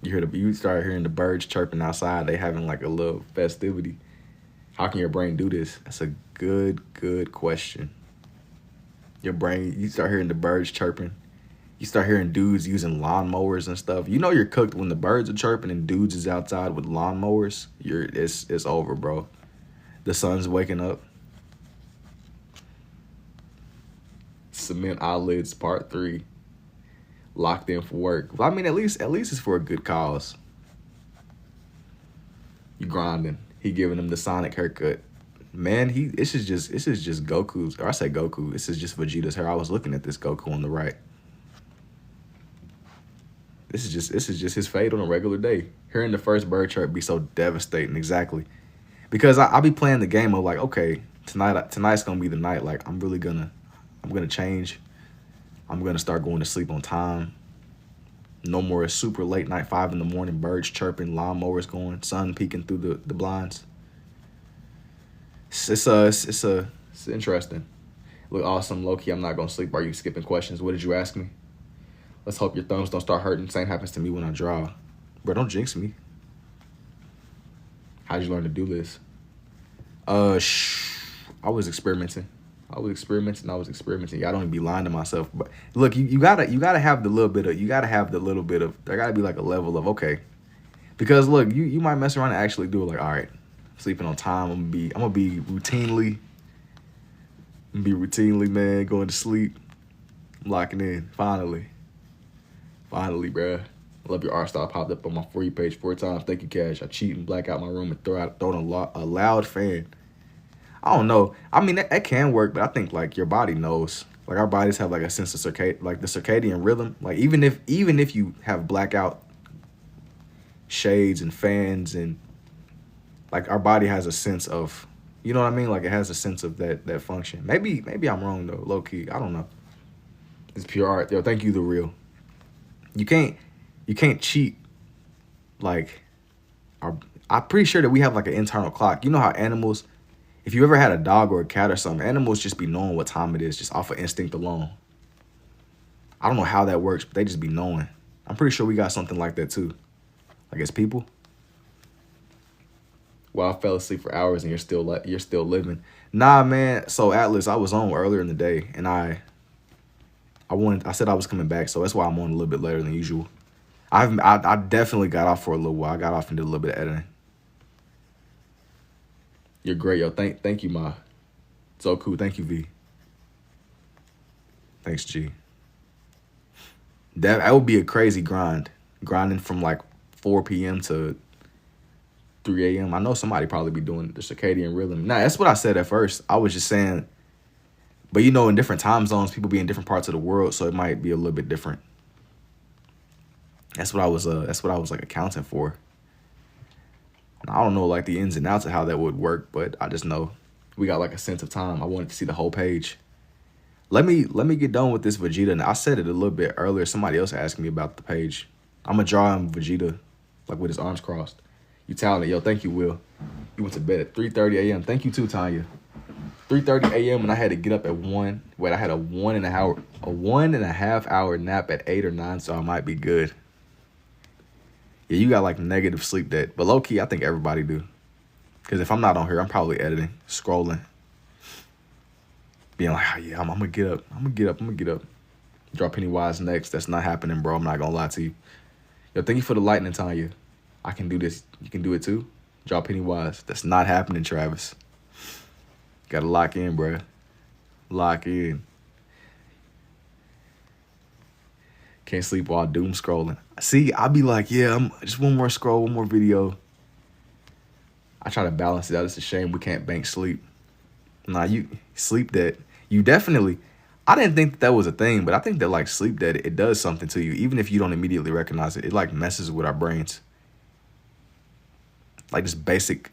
You start hearing the birds chirping outside. They having like a little festivity. How can your brain do this? That's a good question. Your brain, you start hearing the birds chirping. You start hearing dudes using lawnmowers and stuff. You know you're cooked when the birds are chirping and dudes is outside with lawnmowers. It's over, bro. The sun's waking up. Cement eyelids, part 3. Locked in for work. Well, I mean, at least it's for a good cause. You grinding. He giving him the Sonic haircut. Man, this is just Goku's, or I say Goku. This is just Vegeta's hair. I was looking at this Goku on the right. This is just his fate on a regular day. Hearing the first bird chirp be so devastating, exactly. Because I be playing the game of like, okay, tonight's gonna be the night. Like I'm gonna change. I'm gonna start going to sleep on time. No more super late night, 5 in the morning, birds chirping, lawnmowers going, sun peeking through the blinds. It's interesting. Look awesome, low key. I'm not gonna sleep. Are you skipping questions? What did you ask me? Let's hope your thumbs don't start hurting. Same happens to me when I draw. Bro, don't jinx me. How'd you learn to do this? I was experimenting. I was experimenting. Yeah, I don't even be lying to myself. But look, you gotta have the little bit of there gotta be like a level of okay. Because look, you might mess around and actually do it like, all right, sleeping on time, I'm gonna be routinely, man, going to sleep. I'm locking in. Finally, bruh. I love your art style. Popped up on my For You page 4 times. Thank you, Cash. I cheat and black out my room and throw a loud fan. I don't know. I mean, that can work, but I think like your body knows. Like our bodies have like a sense of the circadian rhythm. Like even if you have blackout shades and fans and like our body has a sense of, you know what I mean? Like it has a sense of that function. Maybe I'm wrong though, low key. I don't know. It's pure art. Yo, thank you, The Real. You can't cheat. Like I'm pretty sure that we have like an internal clock. You know how animals, if you ever had a dog or a cat or something, animals just be knowing what time it is just off of instinct alone. I don't know how that works, but they just be knowing. I'm pretty sure we got something like that too. Like as people. Well, I fell asleep for hours and you're still living. Nah, man. So Atlas, I was on earlier in the day and I said I was coming back, so that's why I'm on a little bit later than usual. I definitely got off for a little while. I got off and did a little bit of editing. You're great, yo. Thank you, Ma. So cool. Thank you, V. Thanks, G. That would be a crazy grind. Grinding from like 4 p.m. to 3 a.m. I know somebody probably be doing the circadian rhythm. Nah, that's what I said at first. I was just saying, but you know, in different time zones, people be in different parts of the world, so it might be a little bit different. That's what I was like accounting for. I don't know like the ins and outs of how that would work, but I just know we got like a sense of time. I wanted to see the whole page. Let me get done with this Vegeta. And I said it a little bit earlier. Somebody else asked me about the page. I'm gonna draw him Vegeta, like with his arms crossed. You talented, yo. Thank you, Will. You went to bed at 3:30 a.m. Thank you too, Tanya. 3:30 a.m. and I had to get up at 1. Wait, I had a 1.5 hour nap at 8 or 9, so I might be good. Yeah, you got like negative sleep debt. But low key, I think everybody do. Because if I'm not on here, I'm probably editing, scrolling. Being like, oh yeah, I'm gonna get up. I'm gonna get up. Draw Pennywise next. That's not happening, bro. I'm not gonna lie to you. Yo, thank you for the lightning, Tanya. I can do this. You can do it too. Draw Pennywise. That's not happening, Travis. Gotta lock in, bro. Lock in. Can't sleep while doom scrolling. See, I'll be like, yeah, I'm just one more scroll, one more video. I try to balance it out. It's a shame we can't bank sleep. Nah, you sleep debt. You definitely, I didn't think that was a thing, but I think that like sleep debt, it does something to you. Even if you don't immediately recognize it, it like messes with our brains. Like just basic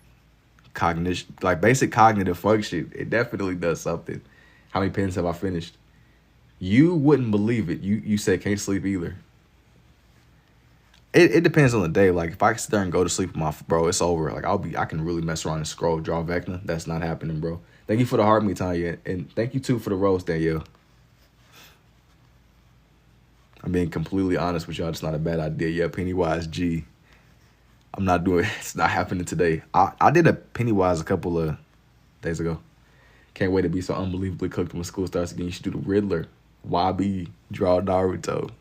cognition, like basic cognitive function. It definitely does something. How many pens have I finished? You wouldn't believe it. You said can't sleep either. It depends on the day. Like if I sit there and go to sleep with my bro, it's over. Like I can really mess around and scroll, draw Vecna. That's not happening, bro. Thank you for the heart me, Tanya, and thank you too for the roast, Danielle. I'm being completely honest with y'all. It's not a bad idea. Yeah, Pennywise G. I'm not doing it. It's not happening today. I did a Pennywise a couple of days ago. Can't wait to be so unbelievably cooked when school starts again. You should do the Riddler. YB. Draw Naruto.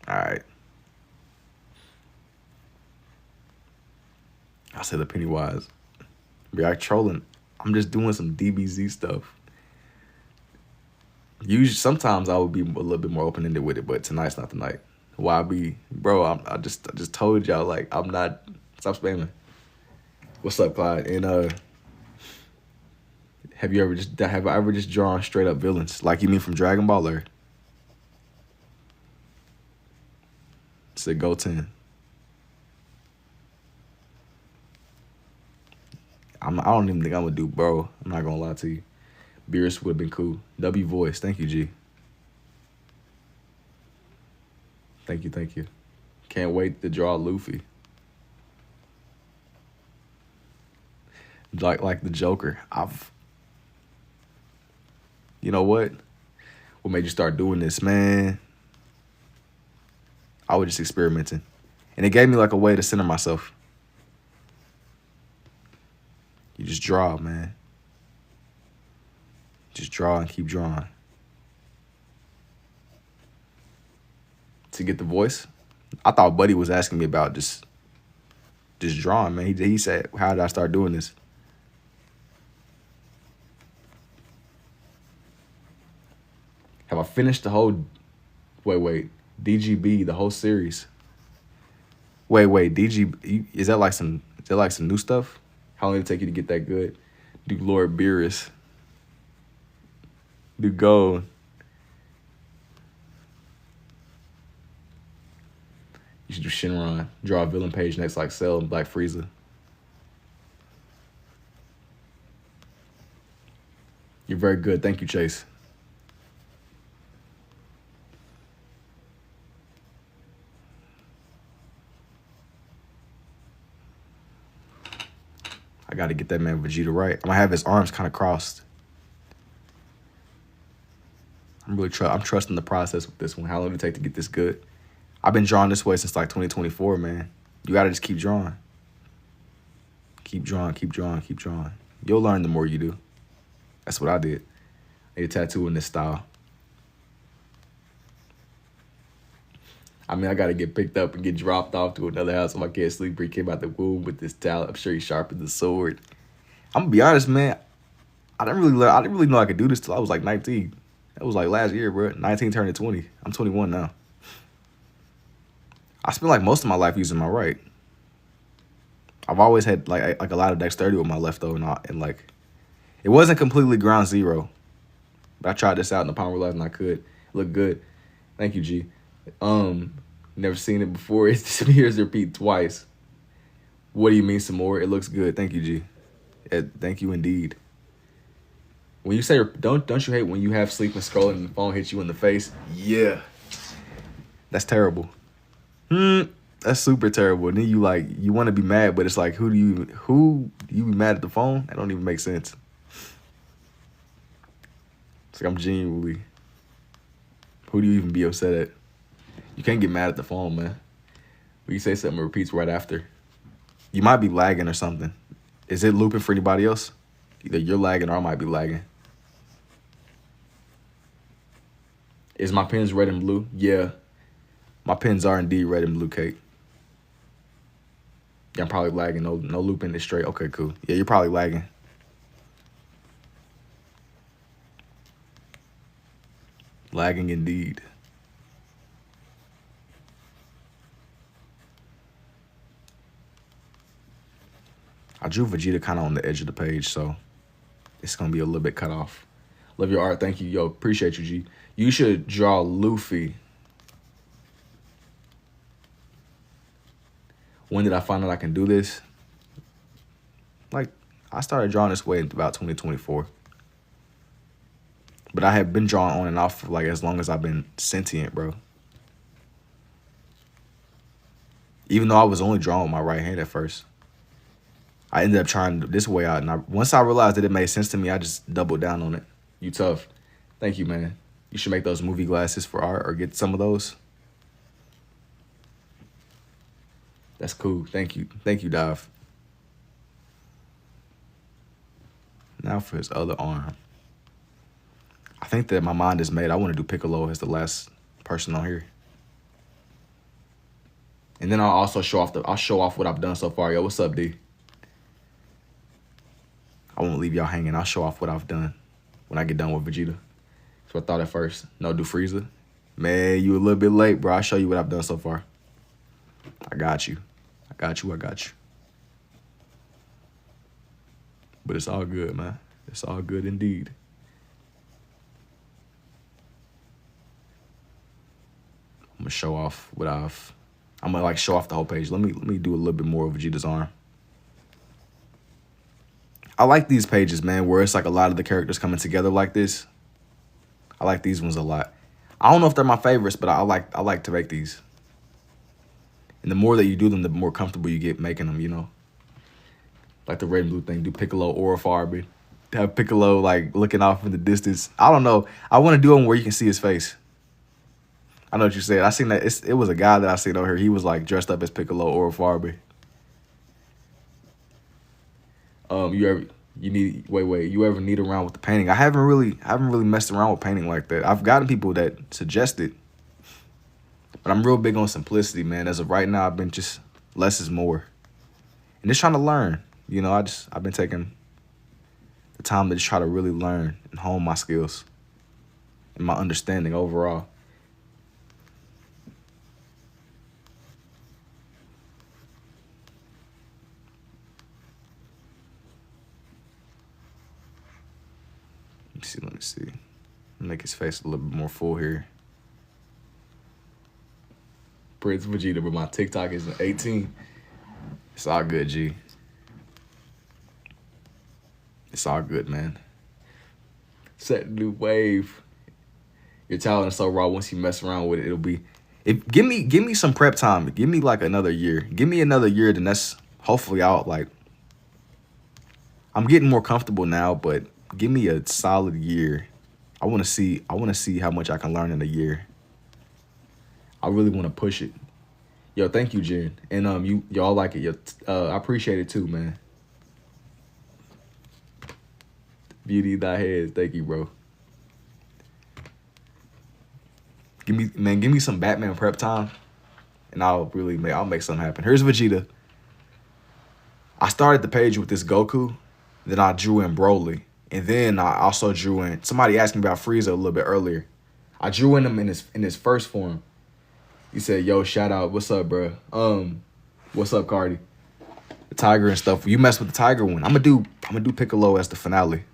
Alright. I said the Pennywise. React trolling. I'm just doing some DBZ stuff. Usually, sometimes I would be a little bit more open-ended with it, but tonight's not the night. YB, bro, I just told y'all, like, I'm not, stop spamming. What's up, Clyde? And have I ever just drawn straight up villains? Like you mean from Dragon Ball or? Said go 10. I don't even think I'm gonna do bro. I'm not gonna lie to you. Beerus would have been cool. W voice, thank you, G. Thank you. Can't wait to draw Luffy. Like the Joker. You know what? What made you start doing this, man? I was just experimenting. And it gave me like a way to center myself. You just draw, man. Just draw and keep drawing. To get the voice? I thought Buddy was asking me about just drawing, man. He said, how did I start doing this? Have I finished the whole... Wait. DGB, the whole series. Wait, DGB... Is that like some new stuff? How long did it take you to get that good? Do Lord Beerus. Do Gold. You should do Shinron. Draw a villain page next like Cell and Black Frieza. You're very good. Thank you, Chase. I got to get that man Vegeta right. I'm going to have his arms kind of crossed. I'm trusting the process with this one. How long did it take to get this good? I've been drawing this way since like 2024, man. You got to just keep drawing. Keep drawing. You'll learn the more you do. That's what I did. I need a tattoo in this style. I mean, I got to get picked up and get dropped off to another house if I can't sleep. He came out the womb with this talent. I'm sure he sharpened the sword. I'm going to be honest, man. I didn't really know I could do this till I was like 19. That was like last year, bro. 19 turning 20. I'm 21 now. I spent like most of my life using my right. I've always had like a lot of dexterity with my left though, and like it wasn't completely ground zero. But I tried this out in the Power Life and I could. It looked good. Thank you, G. Never seen it before. It's just here's repeat twice. What do you mean some more? It looks good. Thank you, G. Thank you indeed. When you say don't you hate when you have sleep and scrolling and the phone hits you in the face? Yeah. That's terrible. That's super terrible. And then you want to be mad, but it's like who do you be mad at the phone? That don't even make sense. It's like I'm genuinely. Who do you even be upset at? You can't get mad at the phone, man. When you say something, it repeats right after. You might be lagging or something. Is it looping for anybody else? Either you're lagging or I might be lagging. Is my pens red and blue? Yeah. My pens are indeed red and blue, Kate. Yeah, I'm probably lagging. No looping. It's straight. Okay, cool. Yeah, you're probably lagging. Lagging indeed. I drew Vegeta kind of on the edge of the page, so it's going to be a little bit cut off. Love your art. Thank you. Yo, appreciate you, G. You should draw Luffy. When did I find out I can do this? Like, I started drawing this way in about 2024. But I have been drawing on and off for like as long as I've been sentient, bro. Even though I was only drawing with my right hand at first. I ended up trying this way out. And once I realized that it made sense to me, I just doubled down on it. You tough. Thank you, man. You should make those movie glasses for art or get some of those. That's cool. Thank you. Thank you, Dive. Now for his other arm. I think that my mind is made. I want to do Piccolo as the last person on here. And then I'll also show off what I've done so far. Yo, what's up, D? I won't leave y'all hanging. I'll show off what I've done when I get done with Vegeta. So I thought at first. No, do Frieza. Man, you a little bit late, bro. I'll show you what I've done so far. I got you. I got you. But it's all good, man. It's all good indeed. I'm gonna show off what I'm gonna like show off the whole page. Let me do a little bit more of Vegeta's arm. I like these pages, man, where it's like a lot of the characters coming together like this. I like these ones a lot. I don't know if they're my favorites, but I like to make these. And the more that you do them, the more comfortable you get making them, you know? Like the red and blue thing, do Piccolo or Farby. Have Piccolo like looking off in the distance. I don't know. I want to do them where you can see his face. I know what you said. I seen that. It was a guy that I seen over here. He was like dressed up as Piccolo or Farby. You ever need around with the painting? I haven't really messed around with painting like that. I've gotten people that suggest it, but I'm real big on simplicity, man. As of right now, I've been just less is more, and just trying to learn. You know, I've been taking the time to just try to really learn and hone my skills and my understanding overall. Let me see. Make his face a little bit more full here. Prince Vegeta, but my TikTok is 18. It's all good, G. It's all good, man. Set a new wave. Your talent is so raw. Once you mess around with it, it'll be. Give me some prep time. Give me like another year. Give me another year, then that's hopefully out. Like, I'm getting more comfortable now, but give me a solid year. I want to see how much I can learn in a year. I really want to push it. Yo, thank you, Jen. And y'all like it. Yo, I appreciate it too, man. Beauty.heads. Thank you, bro. Give me some Batman prep time, and I'll make something happen. Here's Vegeta. I started the page with this Goku, then I drew in Broly. And then I also drew in, somebody asked me about Frieza a little bit earlier. I drew in him in his first form. He said, yo, shout out, what's up, bro? What's up, Cardi? The tiger and stuff. You mess with the tiger one. I'm gonna do Piccolo as the finale.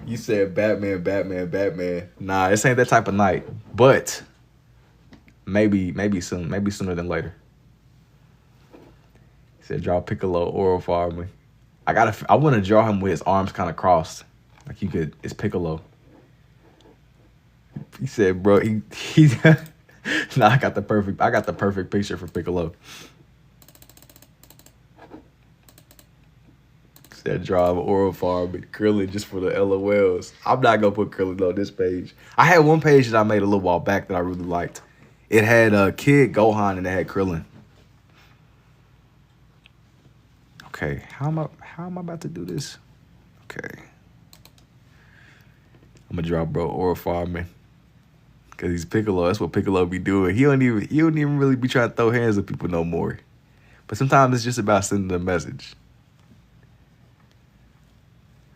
You said Batman. Nah, this ain't that type of night. But maybe soon. Maybe sooner than later. He said draw Piccolo oral for me. I want to draw him with his arms kind of crossed. Like it's Piccolo. He said, bro, he nah, I got the perfect picture for Piccolo. He said draw him oral farm and Krillin just for the LOLs. I'm not gonna put Krillin on this page. I had one page that I made a little while back that I really liked. It had Kid Gohan and it had Krillin. Okay, how am I about to do this? Okay. I'm gonna draw bro oral farming. Cause he's Piccolo. That's what Piccolo be doing. He don't even really be trying to throw hands at people no more. But sometimes it's just about sending a message.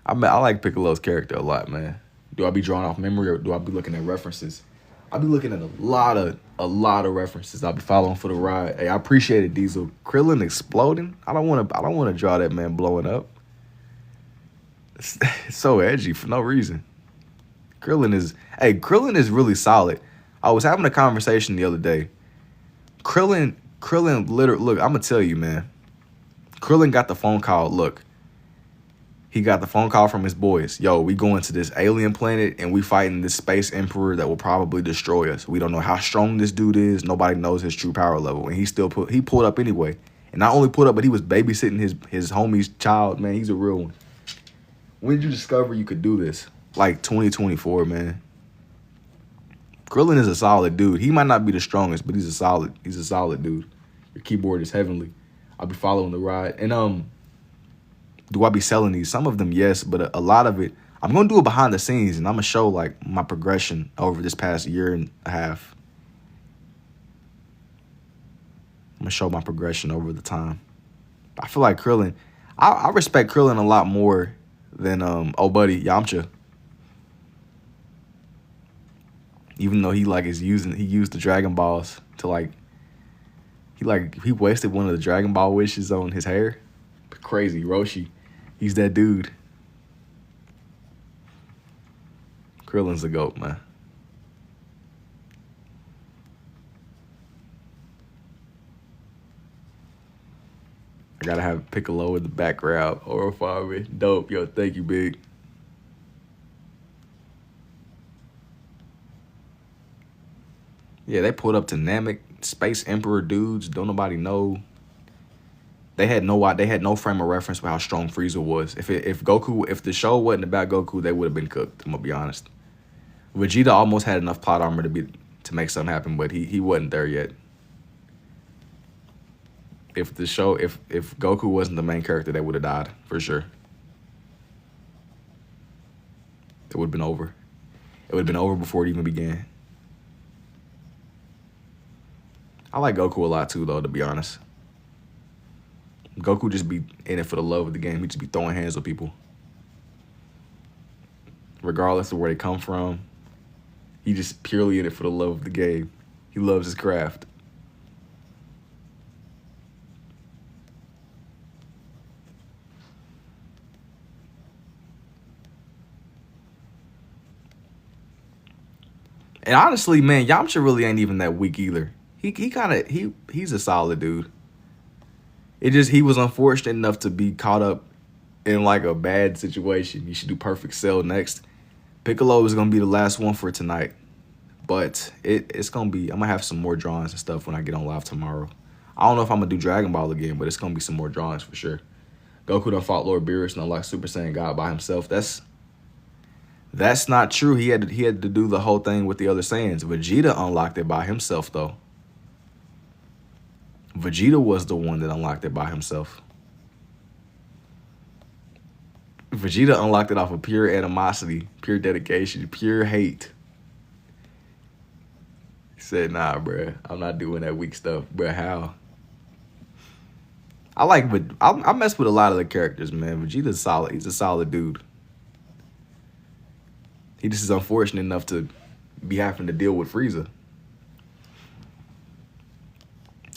I like Piccolo's character a lot, man. Do I be drawing off memory or do I be looking at references? I be looking at a lot of references. I'll be following for the ride. Hey, I appreciate it, Diesel. Krillin exploding. I don't want to draw that man blowing up. It's so edgy for no reason. Krillin is really solid. I was having a conversation the other day. Krillin literally, look, I'm gonna tell you, man. Krillin got the phone call. Look, He got the phone call from his boys. Yo, we going to this alien planet and we fighting this space emperor that will probably destroy us. We don't know how strong this dude is. Nobody knows his true power level. And he pulled up anyway. And not only pulled up, but he was babysitting his homie's child, man. He's a real one. When did you discover you could do this? Like 2024, man. Krillin is a solid dude. He might not be the strongest, but he's a solid dude. Your keyboard is heavenly. I'll be following the ride. And do I be selling these? Some of them, yes, but a lot of it, I'm gonna do it behind the scenes, and I'm gonna show like my progression over this past year and a half. I'm gonna show my progression over the time. I feel like Krillin, I respect Krillin a lot more than oh buddy Yamcha. Even though he used the Dragon Balls to he wasted one of the Dragon Ball wishes on his hair. Crazy, Roshi. He's that dude. Krillin's the GOAT, man. I gotta have Piccolo in the background. Horrify me. Dope. Yo, thank you, big. Yeah, they pulled up to Namek, Space Emperor dudes. Don't nobody know. They had no frame of reference for how strong Frieza was. If the show wasn't about Goku, they would have been cooked. I'm gonna be honest. Vegeta almost had enough plot armor to make something happen, but he wasn't there yet. If Goku wasn't the main character, they would have died for sure. It would have been over. It would have been over before it even began. I like Goku a lot too, though, to be honest. Goku just be in it for the love of the game. He just be throwing hands with people. Regardless of where they come from, he just purely in it for the love of the game. He loves his craft. And honestly, man, Yamcha really ain't even that weak either. He's a solid dude. He was unfortunate enough to be caught up in like a bad situation. You should do Perfect Cell next. Piccolo is gonna be the last one for tonight. But it's gonna be, I'm gonna have some more drawings and stuff when I get on live tomorrow. I don't know if I'm gonna do Dragon Ball again, but it's gonna be some more drawings for sure. Goku done fought Lord Beerus and unlocked Super Saiyan God by himself. That's not true. He had to do the whole thing with the other Saiyans. Vegeta unlocked it by himself though. Vegeta was the one that unlocked it by himself. Vegeta unlocked it off of pure animosity, pure dedication, pure hate. He said, nah, bruh, I'm not doing that weak stuff. Bruh, how? I mess with a lot of the characters, man. Vegeta's solid. He's a solid dude. He just is unfortunate enough to be having to deal with Frieza.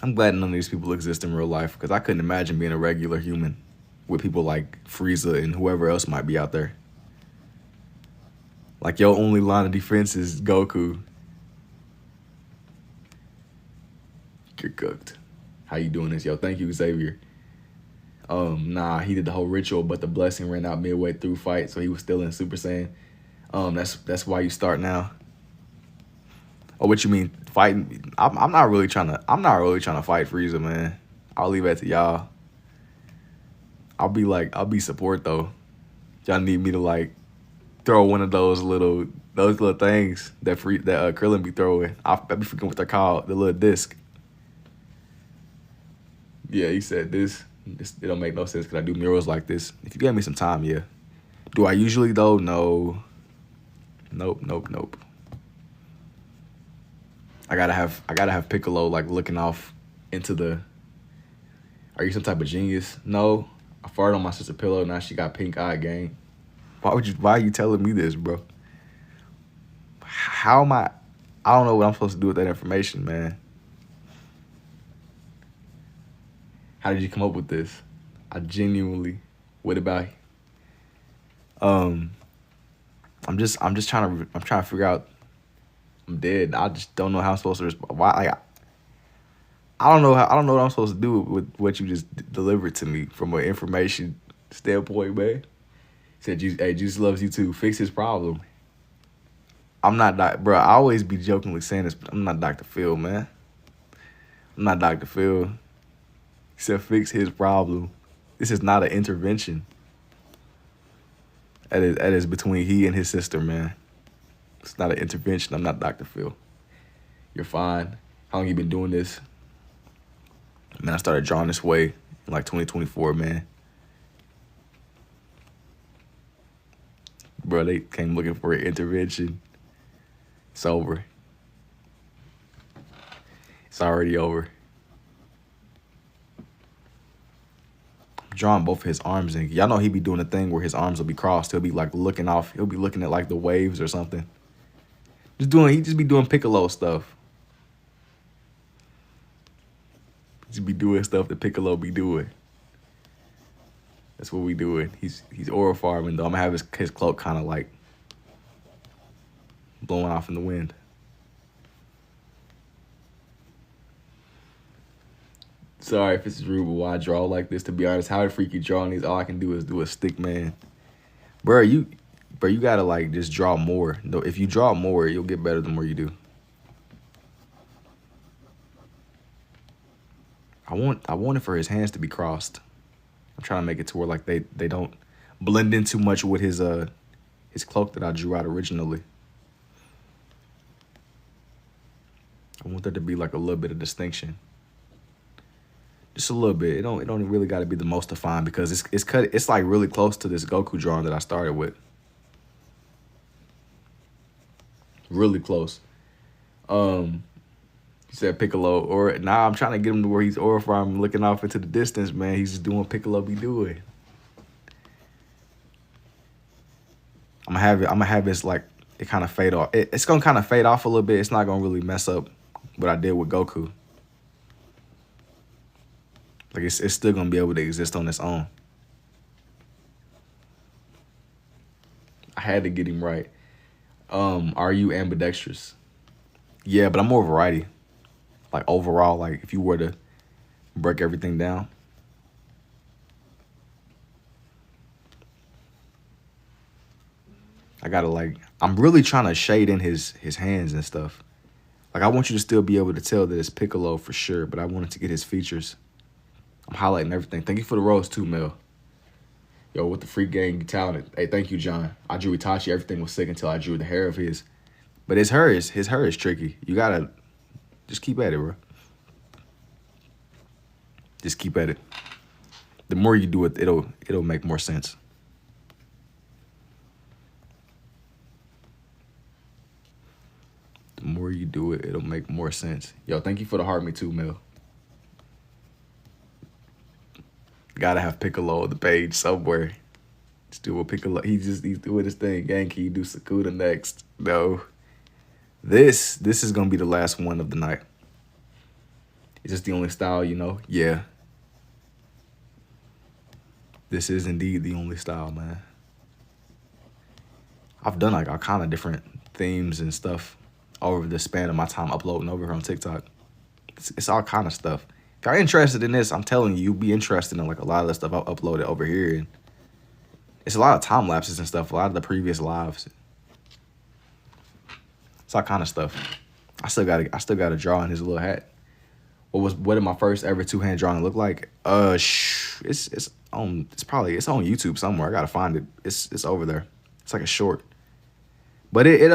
I'm glad none of these people exist in real life because I couldn't imagine being a regular human with people like Frieza and whoever else might be out there. Like your only line of defense is Goku. You're cooked. How you doing this? Yo, thank you, Xavier. Nah, he did the whole ritual, but the blessing ran out midway through fight, so he was still in Super Saiyan. That's why you start now. Oh, what you mean fighting? I'm not really trying to fight Frieza, man. I'll leave that to y'all. I'll be support though. Y'all need me to like throw one of those little things that Krillin be throwing. I be forgetting what they're called. The little disc. Yeah, he said this. It don't make no sense because I do murals like this. If you gave me some time, yeah. Do I usually though? No. Nope. I gotta have Piccolo like looking off into the. Are you some type of genius? No. I farted on my sister's pillow. Now she got pink eye, gang. Why are you telling me this, bro? How am I don't know what I'm supposed to do with that information, man. How did you come up with this? I genuinely. What about? I'm just trying to figure out. I'm dead. I just don't know how I'm supposed to respond. Why? Like, I don't know what I'm supposed to do with what you just delivered to me from an information standpoint, man. Said, hey, Juice loves you too. Fix his problem. I'm not, bro. I always be jokingly saying this, but I'm not Dr. Phil, man. I'm not Dr. Phil. He said, fix his problem. This is not an intervention. That is between he and his sister, man. It's not an intervention. I'm not Dr. Phil. You're fine. How long you been doing this? Man, I started drawing this way in like 2024, man. Bro, they came looking for an intervention. It's over. It's already over. I'm drawing both of his arms, and y'all know he be doing a thing where his arms will be crossed. He'll be like looking off. He'll be looking at like the waves or something. He just be doing Piccolo stuff. He just be doing stuff that Piccolo be doing. That's what we doing. He's aura farming though. I'm gonna have his cloak kind of like blowing off in the wind. Sorry if it's rude, but why I draw like this? To be honest, how freaky drawing these? All I can do is do a stick man. Bro, you gotta like just draw more. No, if you draw more, you'll get better the more you do. I want it for his hands to be crossed. I'm trying to make it to where like they don't blend in too much with his cloak that I drew out originally. I want there to be like a little bit of distinction. Just a little bit. It don't really got to be the most defined because it's like really close to this Goku drawing that I started with. Really close. He said Piccolo, or now I'm trying to get him to where he's aura farming, looking off into the distance, man. He's just doing Piccolo be doing. I'm gonna have this like it kind of fade off. It's gonna kind of fade off a little bit. It's not gonna really mess up what I did with Goku. Like it's still gonna be able to exist on its own. I had to get him right. Are you ambidextrous? Yeah, but I'm more variety. Like overall, like if you were to break everything down. I gotta like, I'm really trying to shade in his hands and stuff. Like I want you to still be able to tell that it's Piccolo for sure, but I wanted to get his features. I'm highlighting everything. Thank you for the rose too, Mel. Yo, with the free gang, you talented. Hey, thank you, John. I drew Itachi. Everything was sick until I drew the hair of his. But his hair is tricky. You gotta just keep at it, bro. Just keep at it. The more you do it, it'll make more sense. The more you do it, it'll make more sense. Yo, thank you for the heart me too, Mel. Gotta have Piccolo on the page somewhere. Just do a Piccolo. He's doing his thing. Gang, can you do Sakuda next? No. This is gonna be the last one of the night. Is this the only style, you know? Yeah. This is indeed the only style, man. I've done like all kind of different themes and stuff over the span of my time uploading over here on TikTok. It's all kind of stuff. If you're interested in this, I'm telling you, you'll be interested in like a lot of the stuff I've uploaded over here. And it's a lot of time lapses and stuff, a lot of the previous lives. It's all kind of stuff. I still gotta draw in his little hat. What did my first ever two-hand drawing look like? It's on YouTube somewhere. I gotta find it. It's over there. It's like a short. But it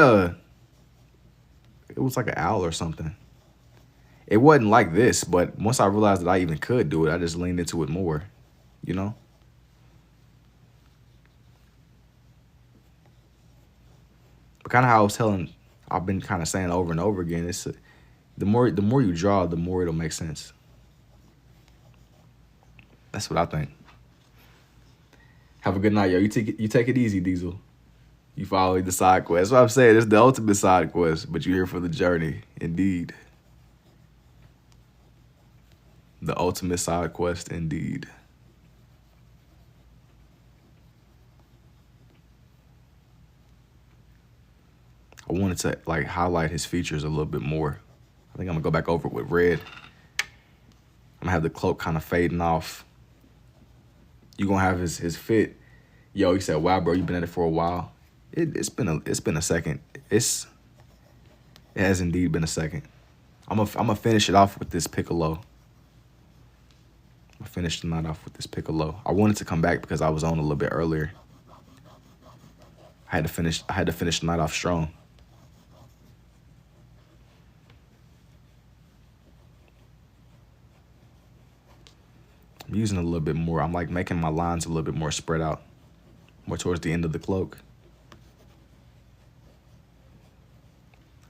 was like an owl or something. It wasn't like this, but once I realized that I even could do it, I just leaned into it more, you know? But kind of how I've been kind of saying over and over again, it's the more you draw, the more it'll make sense. That's what I think. Have a good night, yo. You take it easy, Diesel. You follow the side quest. That's what I'm saying. It's the ultimate side quest, but you're here for the journey, indeed. The ultimate side quest, indeed. I wanted to like highlight his features a little bit more. I think I'm gonna go back over it with red. I'm gonna have the cloak kind of fading off. You're gonna have his fit. Yo, he said, "Wow, bro, you've been at it for a while." It's been a second. It has indeed been a second. I'm gonna finish it off with this Piccolo. I'm gonna finish the night off with this Piccolo. I wanted to come back because I was on a little bit earlier. I had to finish the night off strong. I'm using a little bit more. I'm like making my lines a little bit more spread out, more towards the end of the cloak.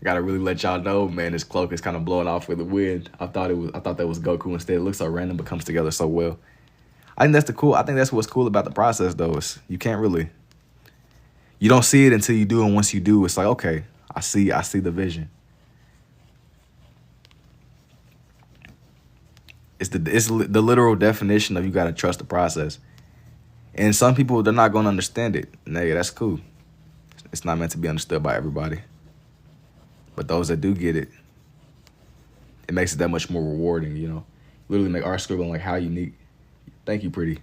I gotta really let y'all know, man, this cloak is kind of blowing off with the wind. I thought that was Goku instead. It looks so random, but comes together so well. I think that's what's cool about the process, though. Is you don't see it until you do, and once you do, it's like, okay, I see the vision. It's the literal definition of you gotta trust the process. And some people, they're not gonna understand it. Nigga, that's cool. It's not meant to be understood by everybody. But those that do get it, it makes it that much more rewarding, you know. Literally make art scribbling like how unique. Thank you, pretty.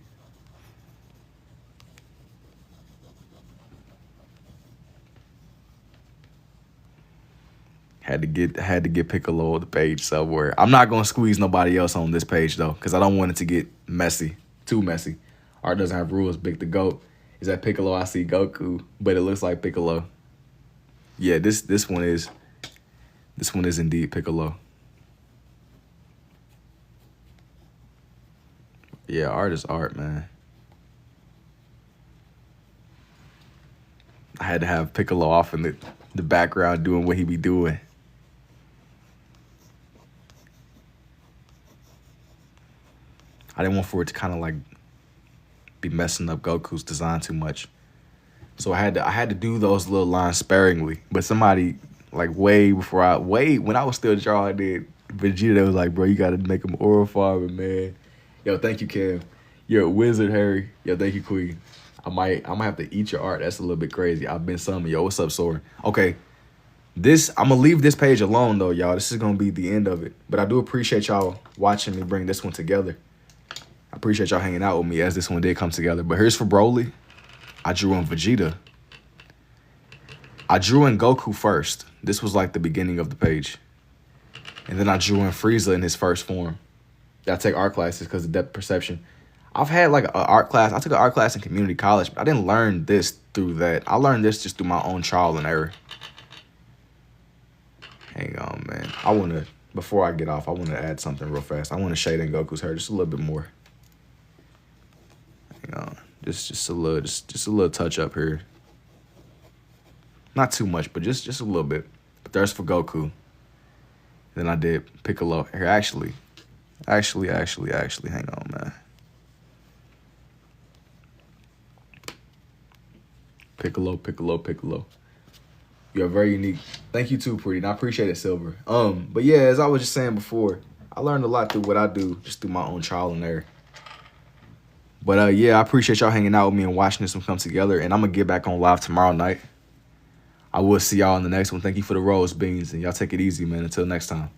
Had to get Piccolo on the page somewhere. I'm not gonna squeeze nobody else on this page though, because I don't want it to get messy, too messy. Art doesn't have rules. Big the goat is that Piccolo. I see Goku, but it looks like Piccolo. Yeah, this one is indeed Piccolo. Yeah, art is art, man. I had to have Piccolo off in the background doing what he be doing. I didn't want for it to kind of like be messing up Goku's design too much. So I had to do those little lines sparingly. But somebody like when I was still drawing it, Vegeta was like, bro, you gotta make him oral farming, man. Yo, thank you, Kev. You're a wizard, Harry. Yo, thank you, Queen. I might have to eat your art. That's a little bit crazy. I've been summoned. Yo, what's up, Soren? Okay. I'm gonna leave this page alone though, y'all. This is gonna be the end of it. But I do appreciate y'all watching me bring this one together. I appreciate y'all hanging out with me as this one did come together. But here's for Broly. I drew in Vegeta. I drew in Goku first. This was like the beginning of the page. And then I drew in Frieza in his first form. I take art classes because of depth perception. I've had like an art class. I took an art class in community college, but I didn't learn this through that. I learned this just through my own trial and error. Hang on, man. Before I get off, I want to add something real fast. I want to shade in Goku's hair just a little bit more. Hang on. Just a little touch up here. Not too much, but just a little bit. But there's for Goku. Then I did Piccolo. Here, actually, hang on, man. Piccolo. You're very unique. Thank you too, Pretty. And I appreciate it, Silver. But yeah, as I was just saying before, I learned a lot through what I do, just through my own trial and error. But yeah, I appreciate y'all hanging out with me and watching this one come together. And I'm gonna get back on live tomorrow night. I will see y'all in the next one. Thank you for the rose beans, and y'all take it easy, man. Until next time.